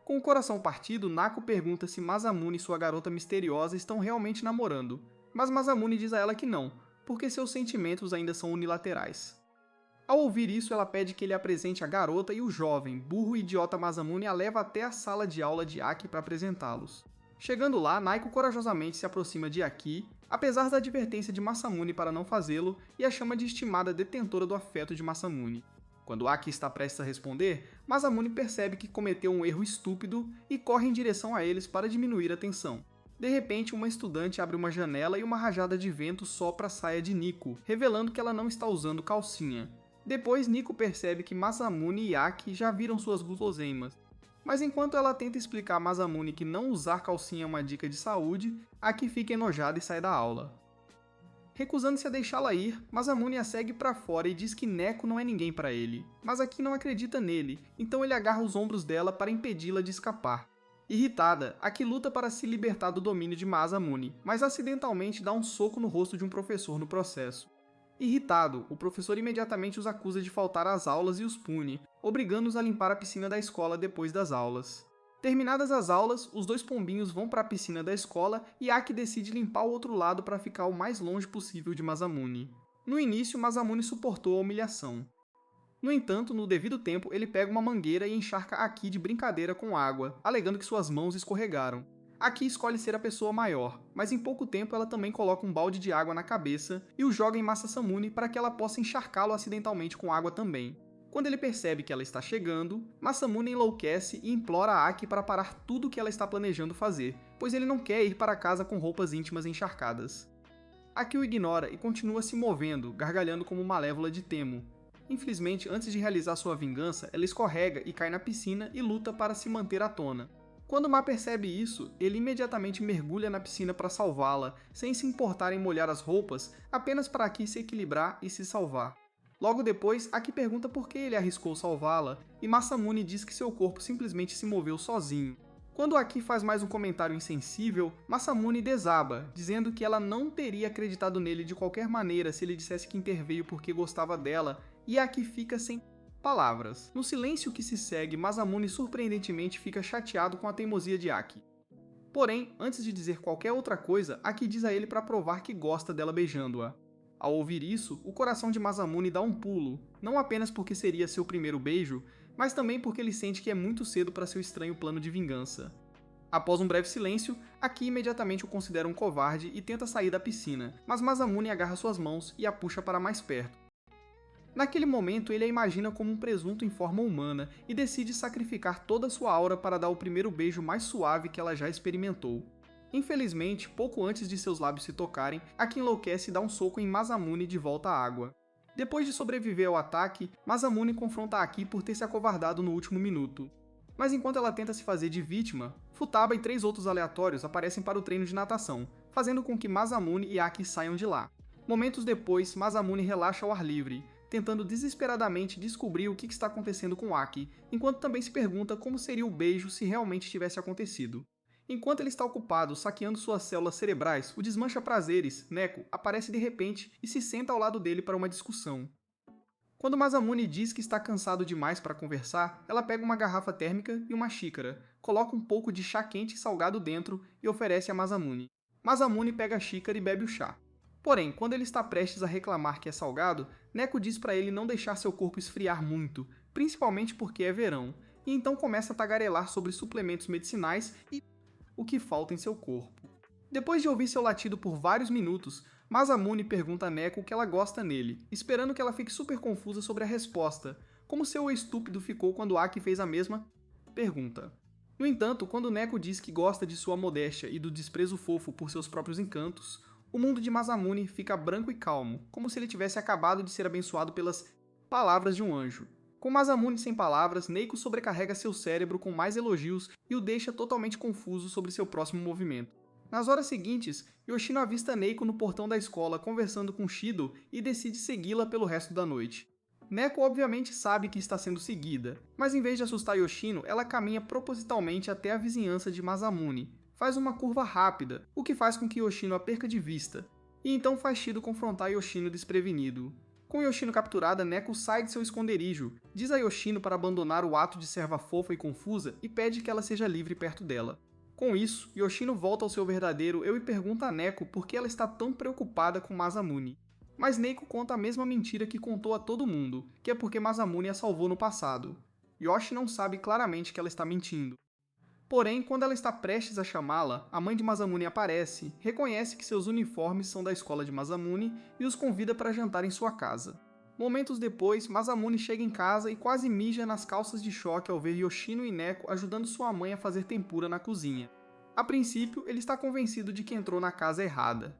Com o coração partido, Nako pergunta se Masamune e sua garota misteriosa estão realmente namorando, mas Masamune diz a ela que não, porque seus sentimentos ainda são unilaterais. Ao ouvir isso, ela pede que ele apresente a garota e o jovem, burro e idiota Masamune a leva até a sala de aula de Aki para apresentá-los. Chegando lá, Naiko corajosamente se aproxima de Aki, apesar da advertência de Masamune para não fazê-lo, e a chama de estimada detentora do afeto de Masamune. Quando Aki está prestes a responder, Masamune percebe que cometeu um erro estúpido e corre em direção a eles para diminuir a tensão. De repente, uma estudante abre uma janela e uma rajada de vento sopra a saia de Nico, revelando que ela não está usando calcinha. Depois, Nico percebe que Masamune e Aki já viram suas guloseimas. Mas enquanto ela tenta explicar a Masamune que não usar calcinha é uma dica de saúde, Aki fica enojada e sai da aula. Recusando-se a deixá-la ir, Masamune a segue para fora e diz que Neko não é ninguém para ele, mas Aki não acredita nele, então ele agarra os ombros dela para impedi-la de escapar. Irritada, Aki luta para se libertar do domínio de Masamune, mas acidentalmente dá um soco no rosto de um professor no processo. Irritado, o professor imediatamente os acusa de faltar às aulas e os pune, obrigando-os a limpar a piscina da escola depois das aulas. Terminadas as aulas, os dois pombinhos vão para a piscina da escola e Aki decide limpar o outro lado para ficar o mais longe possível de Masamune. No início, Masamune suportou a humilhação. No entanto, no devido tempo, ele pega uma mangueira e encharca Aki de brincadeira com água, alegando que suas mãos escorregaram. Aki escolhe ser a pessoa maior, mas em pouco tempo ela também coloca um balde de água na cabeça e o joga em Masamune para que ela possa encharcá-lo acidentalmente com água também. Quando ele percebe que ela está chegando, Masamune enlouquece e implora a Aki para parar tudo o que ela está planejando fazer, pois ele não quer ir para casa com roupas íntimas encharcadas. Aki o ignora e continua se movendo, gargalhando como Malévola de Temo. Infelizmente, antes de realizar sua vingança, ela escorrega e cai na piscina e luta para se manter à tona. Quando Ma percebe isso, ele imediatamente mergulha na piscina para salvá-la, sem se importar em molhar as roupas, apenas para Aki se equilibrar e se salvar. Logo depois, Aki pergunta por que ele arriscou salvá-la, e Masamune diz que seu corpo simplesmente se moveu sozinho. Quando Aki faz mais um comentário insensível, Masamune desaba, dizendo que ela não teria acreditado nele de qualquer maneira se ele dissesse que interveio porque gostava dela, e Aki fica sem palavras. No silêncio que se segue, Masamune surpreendentemente fica chateado com a teimosia de Aki. Porém, antes de dizer qualquer outra coisa, Aki diz a ele para provar que gosta dela beijando-a. Ao ouvir isso, o coração de Masamune dá um pulo, não apenas porque seria seu primeiro beijo, mas também porque ele sente que é muito cedo para seu estranho plano de vingança. Após um breve silêncio, Aki imediatamente o considera um covarde e tenta sair da piscina, mas Masamune agarra suas mãos e a puxa para mais perto. Naquele momento, ele a imagina como um presunto em forma humana e decide sacrificar toda sua aura para dar o primeiro beijo mais suave que ela já experimentou. Infelizmente, pouco antes de seus lábios se tocarem, Aki enlouquece e dá um soco em Masamune de volta à água. Depois de sobreviver ao ataque, Masamune confronta Aki por ter se acovardado no último minuto. Mas enquanto ela tenta se fazer de vítima, Futaba e 3 outros aleatórios aparecem para o treino de natação, fazendo com que Masamune e Aki saiam de lá. Momentos depois, Masamune relaxa ao ar livre, tentando desesperadamente descobrir o que está acontecendo com Aki, enquanto também se pergunta como seria o beijo se realmente tivesse acontecido. Enquanto ele está ocupado saqueando suas células cerebrais, o desmancha-prazeres, Neko, aparece de repente e se senta ao lado dele para uma discussão. Quando Masamune diz que está cansado demais para conversar, ela pega uma garrafa térmica e uma xícara, coloca um pouco de chá quente e salgado dentro e oferece a Masamune. Masamune pega a xícara e bebe o chá. Porém, quando ele está prestes a reclamar que é salgado, Neko diz para ele não deixar seu corpo esfriar muito, principalmente porque é verão, e então começa a tagarelar sobre suplementos medicinais e o que falta em seu corpo. Depois de ouvir seu latido por vários minutos, Masamune pergunta a Neko o que ela gosta nele, esperando que ela fique super confusa sobre a resposta, como seu estúpido ficou quando Aki fez a mesma pergunta. No entanto, quando Neko diz que gosta de sua modéstia e do desprezo fofo por seus próprios encantos, o mundo de Masamune fica branco e calmo, como se ele tivesse acabado de ser abençoado pelas palavras de um anjo. Com Masamune sem palavras, Neiko sobrecarrega seu cérebro com mais elogios e o deixa totalmente confuso sobre seu próximo movimento. Nas horas seguintes, Yoshino avista Neiko no portão da escola conversando com Shido e decide segui-la pelo resto da noite. Neko obviamente sabe que está sendo seguida, mas em vez de assustar Yoshino, ela caminha propositalmente até a vizinhança de Masamune, faz uma curva rápida, o que faz com que Yoshino a perca de vista, e então faz Shido confrontar Yoshino desprevenido. Com Yoshino capturada, Neko sai de seu esconderijo, diz a Yoshino para abandonar o ato de serva fofa e confusa e pede que ela seja livre perto dela. Com isso, Yoshino volta ao seu verdadeiro eu e pergunta a Neko por que ela está tão preocupada com Masamune. Mas Neiko conta a mesma mentira que contou a todo mundo, que é porque Masamune a salvou no passado. Yoshi não sabe claramente que ela está mentindo. Porém, quando ela está prestes a chamá-la, a mãe de Masamune aparece, reconhece que seus uniformes são da escola de Masamune e os convida para jantar em sua casa. Momentos depois, Masamune chega em casa e quase mija nas calças de choque ao ver Yoshino e Neko ajudando sua mãe a fazer tempura na cozinha. A princípio, ele está convencido de que entrou na casa errada.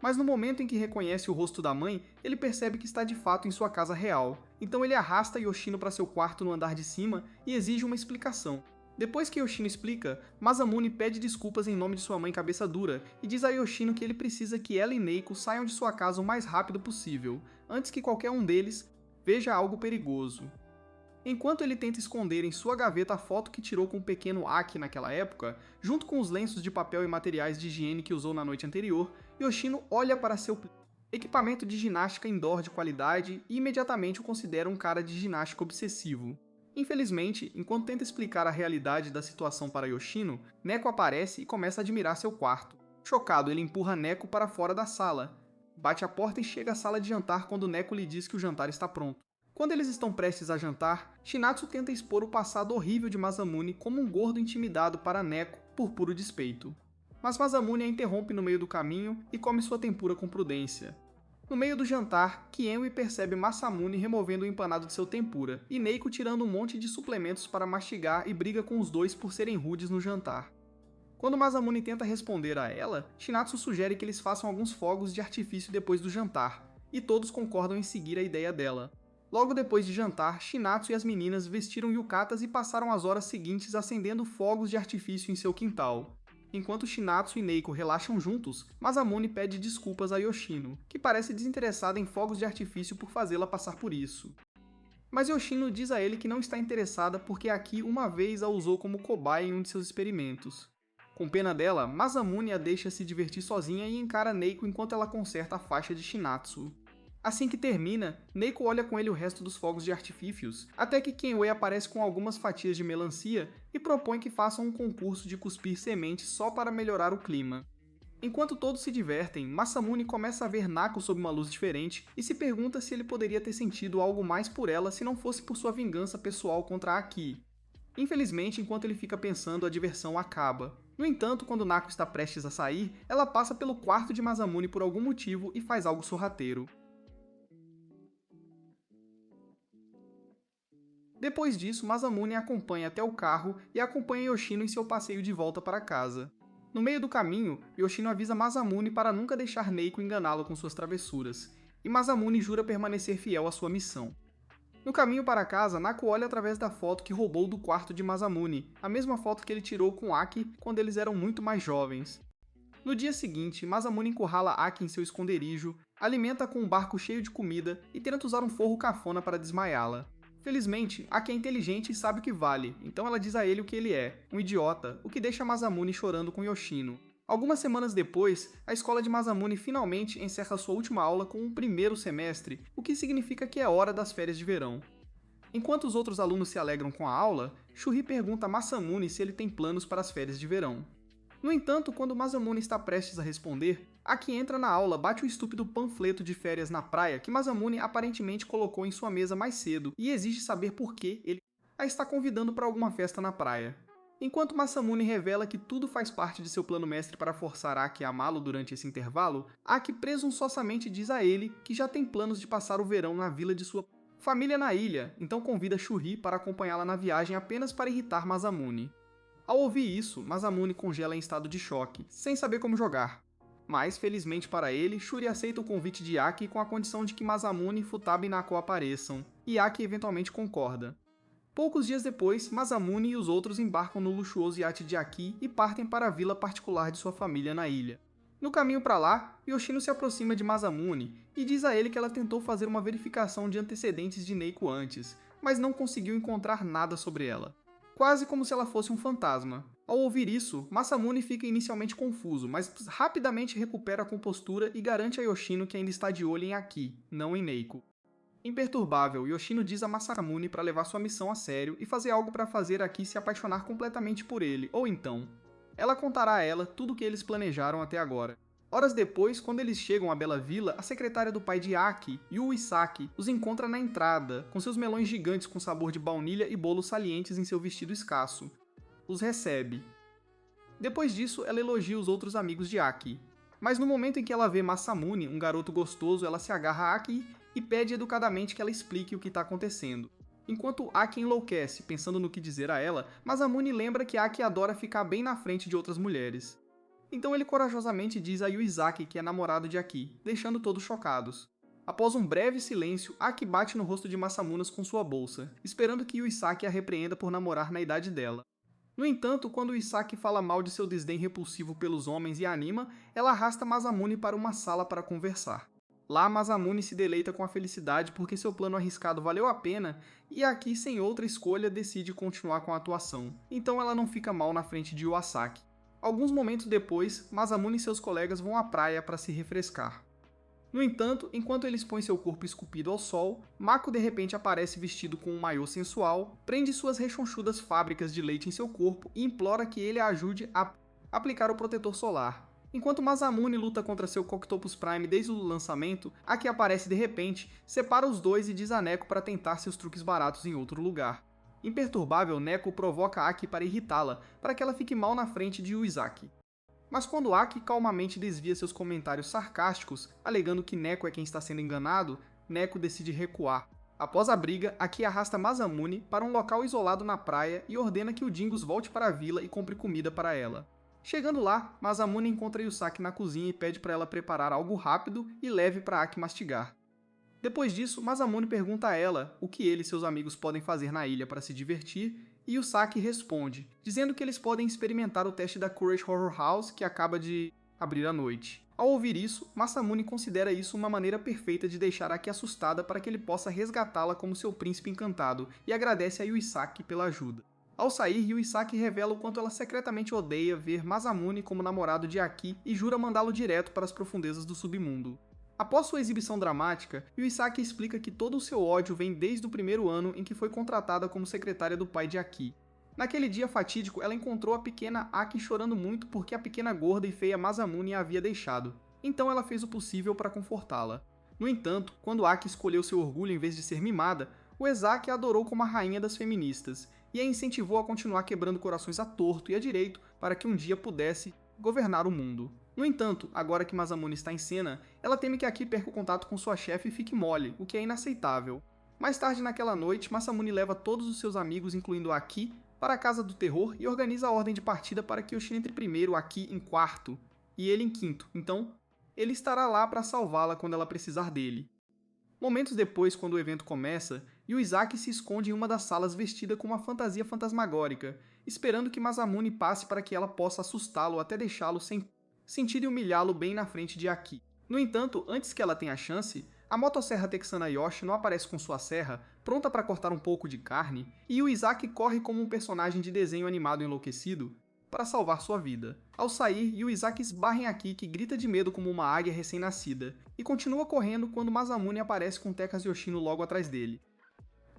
Mas no momento em que reconhece o rosto da mãe, ele percebe que está de fato em sua casa real, então ele arrasta Yoshino para seu quarto no andar de cima e exige uma explicação. Depois que Yoshino explica, Masamune pede desculpas em nome de sua mãe cabeça dura e diz a Yoshino que ele precisa que ela e Neiko saiam de sua casa o mais rápido possível, antes que qualquer um deles veja algo perigoso. Enquanto ele tenta esconder em sua gaveta a foto que tirou com o pequeno Aki naquela época, junto com os lenços de papel e materiais de higiene que usou na noite anterior, Yoshino olha para seu equipamento de ginástica indoor de qualidade e imediatamente o considera um cara de ginástica obsessivo. Infelizmente, enquanto tenta explicar a realidade da situação para Yoshino, Neko aparece e começa a admirar seu quarto. Chocado, ele empurra Neko para fora da sala, bate a porta e chega à sala de jantar quando Neko lhe diz que o jantar está pronto. Quando eles estão prestes a jantar, Shinatsu tenta expor o passado horrível de Masamune como um gordo intimidado para Neko por puro despeito. Mas Masamune a interrompe no meio do caminho e come sua tempura com prudência. No meio do jantar, Kienwe percebe Masamune removendo o empanado de seu tempura, e Neiko tirando um monte de suplementos para mastigar e briga com os dois por serem rudes no jantar. Quando Masamune tenta responder a ela, Shinatsu sugere que eles façam alguns fogos de artifício depois do jantar, e todos concordam em seguir a ideia dela. Logo depois de jantar, Shinatsu e as meninas vestiram yukatas e passaram as horas seguintes acendendo fogos de artifício em seu quintal. Enquanto Shinatsu e Neiko relaxam juntos, Masamune pede desculpas a Yoshino, que parece desinteressada em fogos de artifício por fazê-la passar por isso. Mas Yoshino diz a ele que não está interessada porque Aki uma vez a usou como cobaia em um de seus experimentos. Com pena dela, Masamune a deixa se divertir sozinha e encara Neiko enquanto ela conserta a faixa de Shinatsu. Assim que termina, Neiko olha com ele o resto dos fogos de artifícios, até que Kienwe aparece com algumas fatias de melancia e propõe que façam um concurso de cuspir sementes só para melhorar o clima. Enquanto todos se divertem, Masamune começa a ver Nako sob uma luz diferente e se pergunta se ele poderia ter sentido algo mais por ela se não fosse por sua vingança pessoal contra Aki. Infelizmente, enquanto ele fica pensando, a diversão acaba. No entanto, quando Nako está prestes a sair, ela passa pelo quarto de Masamune por algum motivo e faz algo sorrateiro. Depois disso, Masamune a acompanha até o carro e acompanha Yoshino em seu passeio de volta para casa. No meio do caminho, Yoshino avisa Masamune para nunca deixar Neiko enganá-lo com suas travessuras, e Masamune jura permanecer fiel à sua missão. No caminho para casa, Naku olha através da foto que roubou do quarto de Masamune, a mesma foto que ele tirou com Aki quando eles eram muito mais jovens. No dia seguinte, Masamune encurrala Aki em seu esconderijo, alimenta com um barco cheio de comida e tenta usar um forro cafona para desmaiá-la. Felizmente, Aki é inteligente e sabe o que vale, então ela diz a ele o que ele é, um idiota, o que deixa Masamune chorando com Yoshino. Algumas semanas depois, a escola de Masamune finalmente encerra sua última aula com o primeiro semestre, o que significa que é hora das férias de verão. Enquanto os outros alunos se alegram com a aula, Shuri pergunta a Masamune se ele tem planos para as férias de verão. No entanto, quando Masamune está prestes a responder, Aki entra na aula, bate o estúpido panfleto de férias na praia que Masamune aparentemente colocou em sua mesa mais cedo e exige saber por que ele a está convidando para alguma festa na praia. Enquanto Masamune revela que tudo faz parte de seu plano mestre para forçar Aki a amá-lo durante esse intervalo, Aki presunçosamente diz a ele que já tem planos de passar o verão na vila de sua família na ilha, então convida Shuri para acompanhá-la na viagem apenas para irritar Masamune. Ao ouvir isso, Masamune congela em estado de choque, sem saber como jogar. Mas, felizmente para ele, Shuri aceita o convite de Aki com a condição de que Masamune, Futaba e Naku apareçam, e Aki eventualmente concorda. Poucos dias depois, Masamune e os outros embarcam no luxuoso iate de Aki e partem para a vila particular de sua família na ilha. No caminho para lá, Yoshino se aproxima de Masamune e diz a ele que ela tentou fazer uma verificação de antecedentes de Neiko antes, mas não conseguiu encontrar nada sobre ela. Quase como se ela fosse um fantasma. Ao ouvir isso, Masamune fica inicialmente confuso, mas rapidamente recupera a compostura e garante a Yoshino que ainda está de olho em Aki, não em Neiko. Imperturbável, Yoshino diz a Masamune para levar sua missão a sério e fazer algo para fazer Aki se apaixonar completamente por ele, ou então. Ela contará a ela tudo o que eles planejaram até agora. Horas depois, quando eles chegam à bela vila, a secretária do pai de Aki, Yu Isaki, os encontra na entrada, com seus melões gigantes com sabor de baunilha e bolos salientes em seu vestido escasso. Os recebe. Depois disso, ela elogia os outros amigos de Aki. Mas no momento em que ela vê Masamune, um garoto gostoso, ela se agarra a Aki e pede educadamente que ela explique o que está acontecendo. Enquanto Aki enlouquece, pensando no que dizer a ela, Masamune lembra que Aki adora ficar bem na frente de outras mulheres. Então ele corajosamente diz a Yuizaki que é namorado de Aki, deixando todos chocados. Após um breve silêncio, Aki bate no rosto de Masamune com sua bolsa, esperando que Yuizaki a repreenda por namorar na idade dela. No entanto, quando Yuizaki fala mal de seu desdém repulsivo pelos homens e a anima, ela arrasta Masamune para uma sala para conversar. Lá, Masamune se deleita com a felicidade porque seu plano arriscado valeu a pena e Aki, sem outra escolha, decide continuar com a atuação. Então ela não fica mal na frente de Yuasaki. Alguns momentos depois, Masamune e seus colegas vão à praia para se refrescar. No entanto, enquanto ele expõe seu corpo esculpido ao sol, Mako de repente aparece vestido com um maiô sensual, prende suas rechonchudas fábricas de leite em seu corpo e implora que ele a ajude a aplicar o protetor solar. Enquanto Masamune luta contra seu Coctopus Prime desde o lançamento, Aki aparece de repente, separa os dois e diz a Neko para tentar seus truques baratos em outro lugar. Imperturbável, Neko provoca Aki para irritá-la, para que ela fique mal na frente de Yuizaki. Mas quando Aki calmamente desvia seus comentários sarcásticos, alegando que Neko é quem está sendo enganado, Neko decide recuar. Após a briga, Aki arrasta Masamune para um local isolado na praia e ordena que o Dingus volte para a vila e compre comida para ela. Chegando lá, Masamune encontra Yusaki na cozinha e pede para ela preparar algo rápido e leve para Aki mastigar. Depois disso, Masamune pergunta a ela o que ele e seus amigos podem fazer na ilha para se divertir, e Yusaki responde, dizendo que eles podem experimentar o teste da Courage Horror House que acaba de abrir à noite. Ao ouvir isso, Masamune considera isso uma maneira perfeita de deixar Aki assustada para que ele possa resgatá-la como seu príncipe encantado, e agradece a Yusaki pela ajuda. Ao sair, Yuisaki revela o quanto ela secretamente odeia ver Masamune como namorado de Aki e jura mandá-lo direto para as profundezas do submundo. Após sua exibição dramática, Yuisaki explica que todo o seu ódio vem desde o primeiro ano em que foi contratada como secretária do pai de Aki. Naquele dia fatídico, ela encontrou a pequena Aki chorando muito porque a pequena gorda e feia Masamune a havia deixado. Então ela fez o possível para confortá-la. No entanto, quando Aki escolheu seu orgulho em vez de ser mimada, Uezaki a adorou como a rainha das feministas, e a incentivou a continuar quebrando corações à torto e à direito para que um dia pudesse governar o mundo. No entanto, agora que Masamune está em cena, ela teme que Aki perca o contato com sua chefe e fique mole, o que é inaceitável. Mais tarde naquela noite, Masamune leva todos os seus amigos, incluindo Aki, para a Casa do Terror e organiza a ordem de partida para que Yoshino entre primeiro, Aki em quarto e ele em quinto, então ele estará lá para salvá-la quando ela precisar dele. Momentos depois, quando o evento começa, Yuizaki se esconde em uma das salas vestida com uma fantasia fantasmagórica, esperando que Masamune passe para que ela possa assustá-lo até deixá-lo sem sentido e humilhá-lo bem na frente de Aki. No entanto, antes que ela tenha a chance, a motosserra texana Yoshino aparece com sua serra, pronta para cortar um pouco de carne, e Yuizaki corre como um personagem de desenho animado enlouquecido para salvar sua vida. Ao sair, Yuizaki esbarra em Aki, que grita de medo como uma águia recém-nascida, e continua correndo quando Masamune aparece com Tekkaz Yoshino logo atrás dele.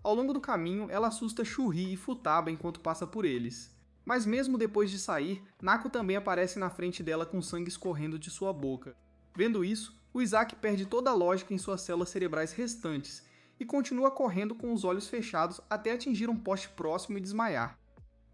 Ao longo do caminho, ela assusta Shuri e Futaba enquanto passa por eles. Mas mesmo depois de sair, Nako também aparece na frente dela com sangue escorrendo de sua boca. Vendo isso, o Izaki perde toda a lógica em suas células cerebrais restantes e continua correndo com os olhos fechados até atingir um poste próximo e desmaiar.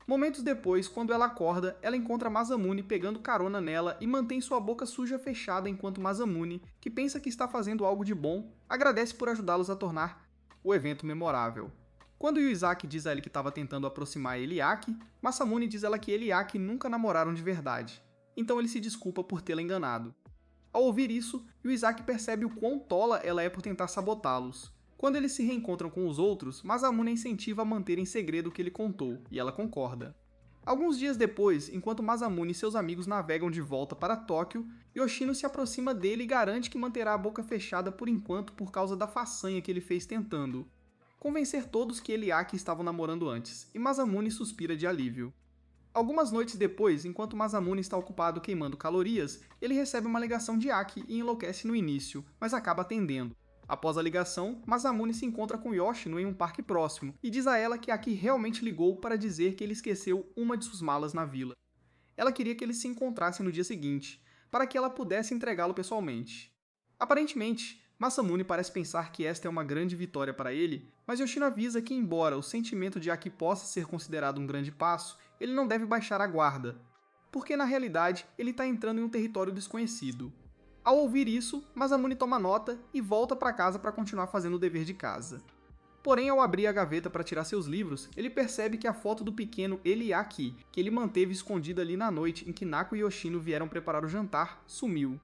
Momentos depois, quando ela acorda, ela encontra Masamune pegando carona nela e mantém sua boca suja fechada enquanto Masamune, que pensa que está fazendo algo de bom, agradece por ajudá-los a tornar o evento memorável. Quando Yuizaki diz a ele que estava tentando aproximar ele e Aki, Masamune diz a ela que ele e Aki nunca namoraram de verdade, então ele se desculpa por tê-la enganado. Ao ouvir isso, Yuizaki percebe o quão tola ela é por tentar sabotá-los. Quando eles se reencontram com os outros, Masamune incentiva a manter em segredo o que ele contou, e ela concorda. Alguns dias depois, enquanto Masamune e seus amigos navegam de volta para Tóquio, Yoshino se aproxima dele e garante que manterá a boca fechada por enquanto por causa da façanha que ele fez tentando convencer todos que ele e Aki estavam namorando antes, e Masamune suspira de alívio. Algumas noites depois, enquanto Masamune está ocupado queimando calorias, ele recebe uma ligação de Aki e enlouquece no início, mas acaba atendendo. Após a ligação, Masamune se encontra com Yoshino em um parque próximo e diz a ela que Aki realmente ligou para dizer que ele esqueceu uma de suas malas na vila. Ela queria que eles se encontrassem no dia seguinte, para que ela pudesse entregá-lo pessoalmente. Aparentemente, Masamune parece pensar que esta é uma grande vitória para ele, mas Yoshino avisa que, embora o sentimento de Aki possa ser considerado um grande passo, ele não deve baixar a guarda, porque na realidade ele está entrando em um território desconhecido. Ao ouvir isso, Masamune toma nota e volta para casa para continuar fazendo o dever de casa. Porém, ao abrir a gaveta para tirar seus livros, ele percebe que a foto do pequeno ele e Aki, que ele manteve escondida ali na noite em que Nako e Yoshino vieram preparar o jantar, sumiu.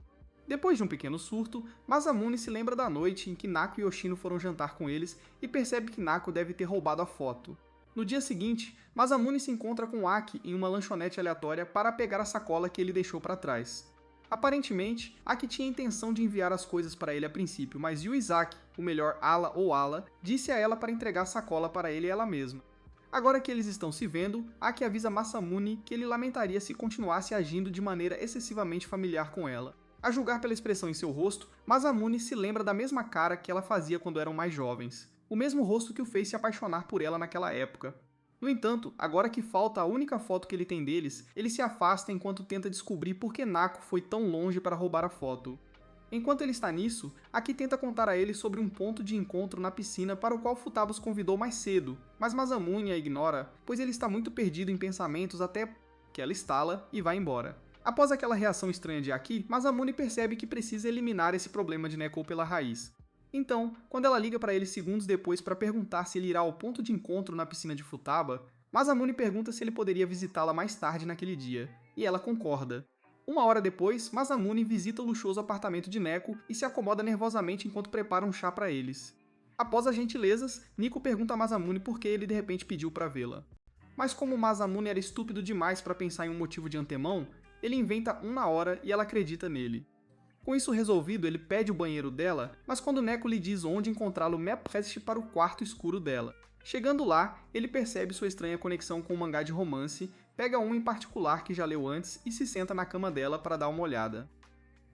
Depois de um pequeno surto, Masamune se lembra da noite em que Nako e Yoshino foram jantar com eles e percebe que Nako deve ter roubado a foto. No dia seguinte, Masamune se encontra com Aki em uma lanchonete aleatória para pegar a sacola que ele deixou para trás. Aparentemente, Aki tinha a intenção de enviar as coisas para ele a princípio, mas Yuizaki, o melhor Ala ou Ala, disse a ela para entregar a sacola para ele e ela mesma. Agora que eles estão se vendo, Aki avisa Masamune que ele lamentaria se continuasse agindo de maneira excessivamente familiar com ela. A julgar pela expressão em seu rosto, Masamune se lembra da mesma cara que ela fazia quando eram mais jovens. O mesmo rosto que o fez se apaixonar por ela naquela época. No entanto, agora que falta a única foto que ele tem deles, ele se afasta enquanto tenta descobrir por que Nako foi tão longe para roubar a foto. Enquanto ele está nisso, Aki tenta contar a ele sobre um ponto de encontro na piscina para o qual Futaba os convidou mais cedo, mas Masamune a ignora, pois ele está muito perdido em pensamentos até que ela estala e vai embora. Após aquela reação estranha de Aki, Masamune percebe que precisa eliminar esse problema de Neko pela raiz. Então, quando ela liga para ele segundos depois para perguntar se ele irá ao ponto de encontro na piscina de Futaba, Masamune pergunta se ele poderia visitá-la mais tarde naquele dia, e ela concorda. Uma hora depois, Masamune visita o luxuoso apartamento de Neko e se acomoda nervosamente enquanto prepara um chá para eles. Após as gentilezas, Nico pergunta a Masamune por que ele de repente pediu para vê-la. Mas como Masamune era estúpido demais para pensar em um motivo de antemão, ele inventa um na hora e ela acredita nele. Com isso resolvido, ele pede o banheiro dela, mas quando Neko lhe diz onde encontrá-lo, me apresse para o quarto escuro dela. Chegando lá, ele percebe sua estranha conexão com um mangá de romance, pega um em particular que já leu antes e se senta na cama dela para dar uma olhada.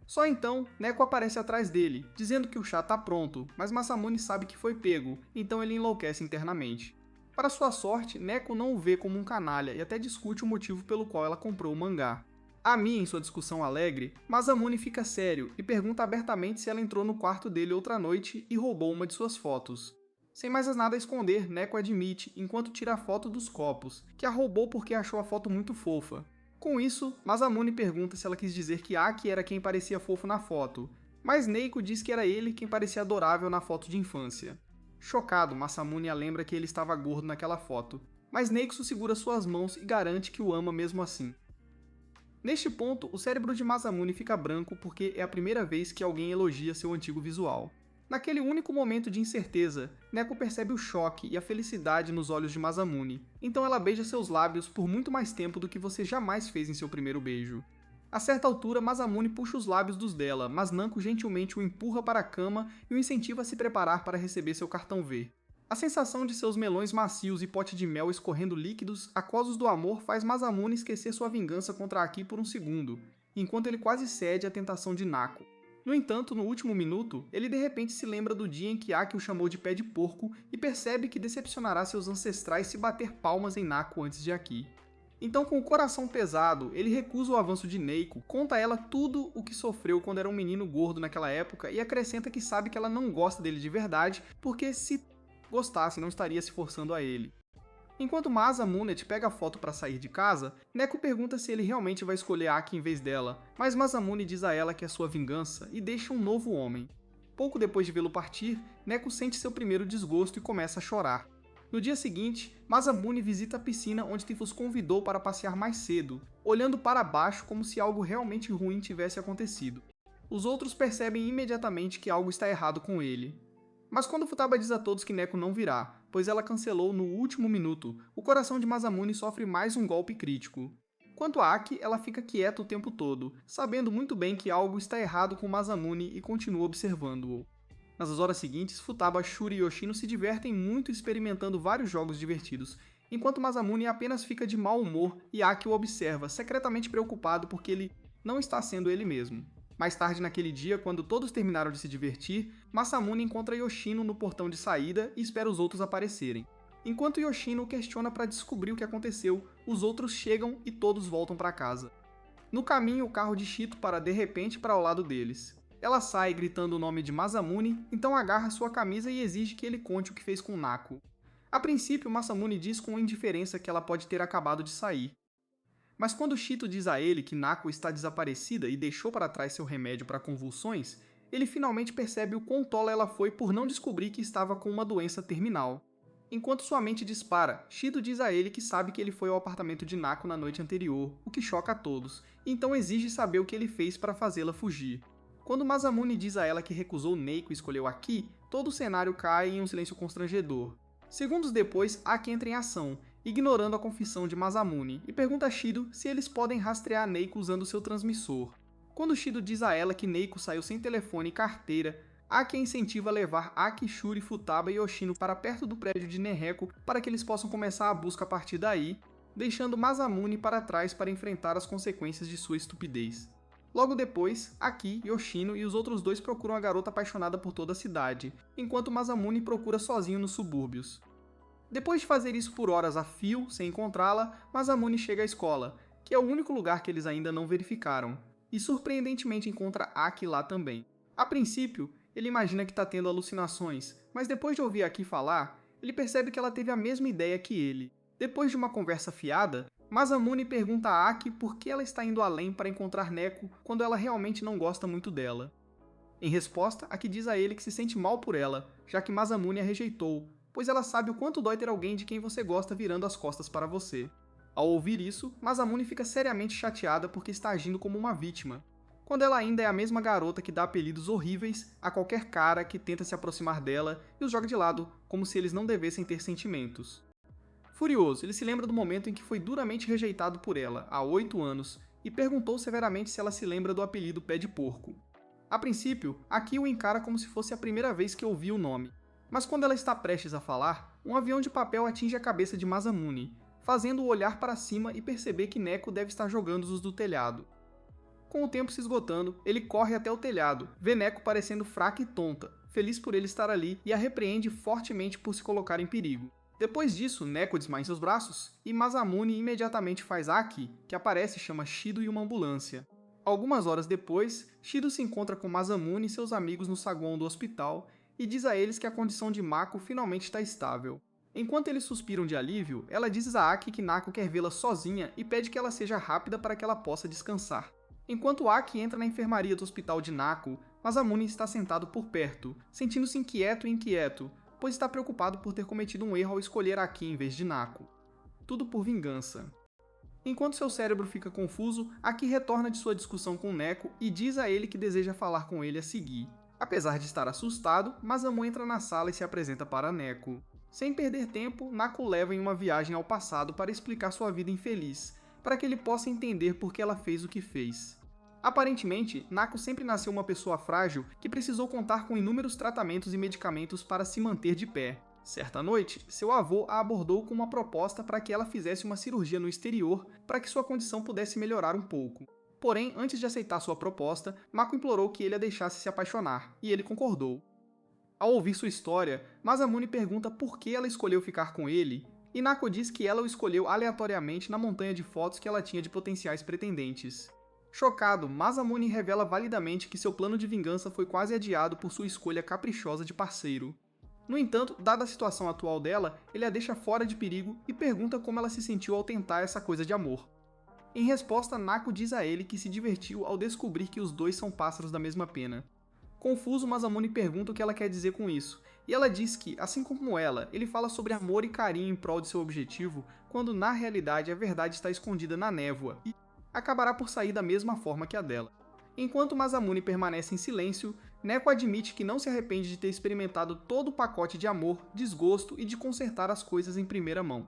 Só então, Neko aparece atrás dele, dizendo que o chá está pronto, mas Masamune sabe que foi pego, então ele enlouquece internamente. Para sua sorte, Neko não o vê como um canalha e até discute o motivo pelo qual ela comprou o mangá. Ami, em sua discussão alegre, Masamune fica sério e pergunta abertamente se ela entrou no quarto dele outra noite e roubou uma de suas fotos. Sem mais nada a esconder, Neko admite, enquanto tira a foto dos copos, que a roubou porque achou a foto muito fofa. Com isso, Masamune pergunta se ela quis dizer que Aki era quem parecia fofo na foto, mas Neiko diz que era ele quem parecia adorável na foto de infância. Chocado, Masamune a lembra que ele estava gordo naquela foto, mas Neiko segura suas mãos e garante que o ama mesmo assim. Neste ponto, o cérebro de Masamune fica branco porque é a primeira vez que alguém elogia seu antigo visual. Naquele único momento de incerteza, Neco percebe o choque e a felicidade nos olhos de Masamune, então ela beija seus lábios por muito mais tempo do que você jamais fez em seu primeiro beijo. A certa altura, Masamune puxa os lábios dos dela, mas Nanko gentilmente o empurra para a cama e o incentiva a se preparar para receber seu cartão V. A sensação de seus melões macios e pote de mel escorrendo líquidos aquosos do amor faz Masamune esquecer sua vingança contra Aki por um segundo, enquanto ele quase cede à tentação de Nako. No entanto, no último minuto, ele de repente se lembra do dia em que Aki o chamou de pé de porco e percebe que decepcionará seus ancestrais se bater palmas em Nako antes de Aki. Então, com o coração pesado, ele recusa o avanço de Neiko, conta a ela tudo o que sofreu quando era um menino gordo naquela época e acrescenta que sabe que ela não gosta dele de verdade, porque se gostasse não estaria se forçando a ele. Enquanto Masamune pega a foto para sair de casa, Neco pergunta se ele realmente vai escolher Aki em vez dela, mas Masamune diz a ela que é sua vingança e deixa um novo homem. Pouco depois de vê-lo partir, Neco sente seu primeiro desgosto e começa a chorar. No dia seguinte, Masamune visita a piscina onde Tifus convidou para passear mais cedo, olhando para baixo como se algo realmente ruim tivesse acontecido. Os outros percebem imediatamente que algo está errado com ele. Mas quando Futaba diz a todos que Neco não virá, pois ela cancelou no último minuto, o coração de Masamune sofre mais um golpe crítico. Quanto a Aki, ela fica quieta o tempo todo, sabendo muito bem que algo está errado com Masamune e continua observando-o. Nas horas seguintes, Futaba, Shuri e Yoshino se divertem muito experimentando vários jogos divertidos, enquanto Masamune apenas fica de mau humor e Aki o observa, secretamente preocupado porque ele não está sendo ele mesmo. Mais tarde naquele dia, quando todos terminaram de se divertir, Masamune encontra Yoshino no portão de saída e espera os outros aparecerem. Enquanto Yoshino o questiona para descobrir o que aconteceu, os outros chegam e todos voltam para casa. No caminho, o carro de Shito para de repente para ao lado deles. Ela sai gritando o nome de Masamune, então agarra sua camisa e exige que ele conte o que fez com Nako. A princípio, Masamune diz com indiferença que ela pode ter acabado de sair. Mas quando Shito diz a ele que Nako está desaparecida e deixou para trás seu remédio para convulsões, ele finalmente percebe o quão tola ela foi por não descobrir que estava com uma doença terminal. Enquanto sua mente dispara, Shito diz a ele que sabe que ele foi ao apartamento de Nako na noite anterior, o que choca a todos, e então exige saber o que ele fez para fazê-la fugir. Quando Masamune diz a ela que recusou Neiko e escolheu Aki, todo o cenário cai em um silêncio constrangedor. Segundos depois, Aki entra em ação, ignorando a confissão de Masamune, e pergunta a Shido se eles podem rastrear Neiko usando seu transmissor. Quando Shido diz a ela que Neiko saiu sem telefone e carteira, Aki a incentiva a levar Aki, Shuri, Futaba e Yoshino para perto do prédio de Nereko para que eles possam começar a busca a partir daí, deixando Masamune para trás para enfrentar as consequências de sua estupidez. Logo depois, Aki, Yoshino e os outros dois procuram a garota apaixonada por toda a cidade, enquanto Masamune procura sozinho nos subúrbios. Depois de fazer isso por horas a fio, sem encontrá-la, Masamune chega à escola, que é o único lugar que eles ainda não verificaram, e surpreendentemente encontra Aki lá também. A princípio, ele imagina que está tendo alucinações, mas depois de ouvir Aki falar, ele percebe que ela teve a mesma ideia que ele. Depois de uma conversa fiada, Masamune pergunta a Aki por que ela está indo além para encontrar Neco quando ela realmente não gosta muito dela. Em resposta, Aki diz a ele que se sente mal por ela, já que Masamune a rejeitou, pois ela sabe o quanto dói ter alguém de quem você gosta virando as costas para você. Ao ouvir isso, Masamune fica seriamente chateada porque está agindo como uma vítima, quando ela ainda é a mesma garota que dá apelidos horríveis a qualquer cara que tenta se aproximar dela e os joga de lado, como se eles não devessem ter sentimentos. Furioso, ele se lembra do momento em que foi duramente rejeitado por ela, há 8 anos, e perguntou severamente se ela se lembra do apelido Pé de Porco. A princípio, Aki o encara como se fosse a primeira vez que ouvia o nome, mas quando ela está prestes a falar, um avião de papel atinge a cabeça de Masamune, fazendo-o olhar para cima e perceber que Neco deve estar jogando-os do telhado. Com o tempo se esgotando, ele corre até o telhado, vê Neco parecendo fraca e tonta, feliz por ele estar ali, e a repreende fortemente por se colocar em perigo. Depois disso, Neco desmaia em seus braços, e Masamune imediatamente faz Aki, que aparece e chama Shido e uma ambulância. Algumas horas depois, Shido se encontra com Masamune e seus amigos no saguão do hospital, e diz a eles que a condição de Mako finalmente está estável. Enquanto eles suspiram de alívio, ela diz a Aki que Nako quer vê-la sozinha e pede que ela seja rápida para que ela possa descansar. Enquanto Aki entra na enfermaria do hospital de Nako, Masamune está sentado por perto, sentindo-se inquieto, pois está preocupado por ter cometido um erro ao escolher Aki em vez de Nako. tudo por vingança. Enquanto seu cérebro fica confuso, Aki retorna de sua discussão com Neko e diz a ele que deseja falar com ele a seguir. Apesar de estar assustado, Masamune entra na sala e se apresenta para Neko. Sem perder tempo, Nako o leva em uma viagem ao passado para explicar sua vida infeliz, para que ele possa entender por que ela fez o que fez. Aparentemente, Nako sempre nasceu uma pessoa frágil que precisou contar com inúmeros tratamentos e medicamentos para se manter de pé. Certa noite, seu avô a abordou com uma proposta para que ela fizesse uma cirurgia no exterior para que sua condição pudesse melhorar um pouco. Porém, antes de aceitar sua proposta, Mako implorou que ele a deixasse se apaixonar, e ele concordou. Ao ouvir sua história, Masamune pergunta por que ela escolheu ficar com ele, e Nako diz que ela o escolheu aleatoriamente na montanha de fotos que ela tinha de potenciais pretendentes. Chocado, Masamune revela validamente que seu plano de vingança foi quase adiado por sua escolha caprichosa de parceiro. No entanto, dada a situação atual dela, ele a deixa fora de perigo e pergunta como ela se sentiu ao tentar essa coisa de amor. Em resposta, Nako diz a ele que se divertiu ao descobrir que os dois são pássaros da mesma pena. Confuso, Masamune pergunta o que ela quer dizer com isso, e ela diz que, assim como ela, ele fala sobre amor e carinho em prol de seu objetivo, quando na realidade a verdade está escondida na névoa, e acabará por sair da mesma forma que a dela. Enquanto Masamune permanece em silêncio, Neko admite que não se arrepende de ter experimentado todo o pacote de amor, desgosto e de consertar as coisas em primeira mão.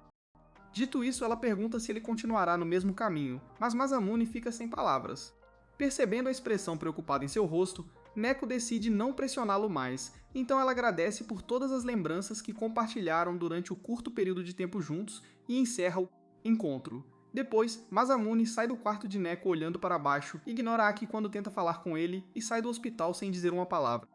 Dito isso, ela pergunta se ele continuará no mesmo caminho, mas Masamune fica sem palavras. Percebendo a expressão preocupada em seu rosto, Neko decide não pressioná-lo mais, então ela agradece por todas as lembranças que compartilharam durante o curto período de tempo juntos e encerra o encontro. Depois, Masamune sai do quarto de Neko olhando para baixo, ignora Aki quando tenta falar com ele e sai do hospital sem dizer uma palavra.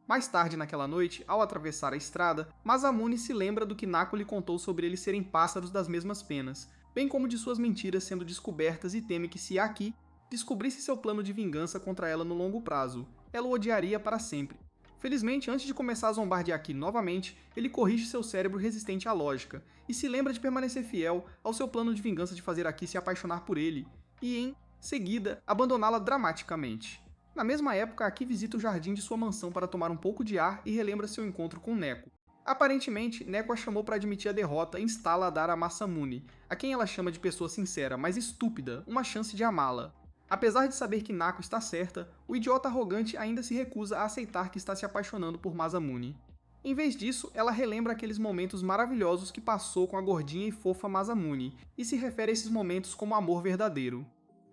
Mais tarde naquela noite, ao atravessar a estrada, Masamune se lembra do que Nako lhe contou sobre eles serem pássaros das mesmas penas, bem como de suas mentiras sendo descobertas e teme que se Aki descobrisse seu plano de vingança contra ela no longo prazo, ela o odiaria para sempre. Felizmente, antes de começar a zombar de Aki novamente, ele corrige seu cérebro resistente à lógica, e se lembra de permanecer fiel ao seu plano de vingança de fazer Aki se apaixonar por ele, e em seguida, abandoná-la dramaticamente. Na mesma época, Aki visita o jardim de sua mansão para tomar um pouco de ar e relembra seu encontro com Neko. Aparentemente, Neko a chamou para admitir a derrota e insta-la a dar a Masamune, a quem ela chama de pessoa sincera, mas estúpida, uma chance de amá-la. Apesar de saber que Nako está certa, o idiota arrogante ainda se recusa a aceitar que está se apaixonando por Masamune. Em vez disso, ela relembra aqueles momentos maravilhosos que passou com a gordinha e fofa Masamune, e se refere a esses momentos como amor verdadeiro.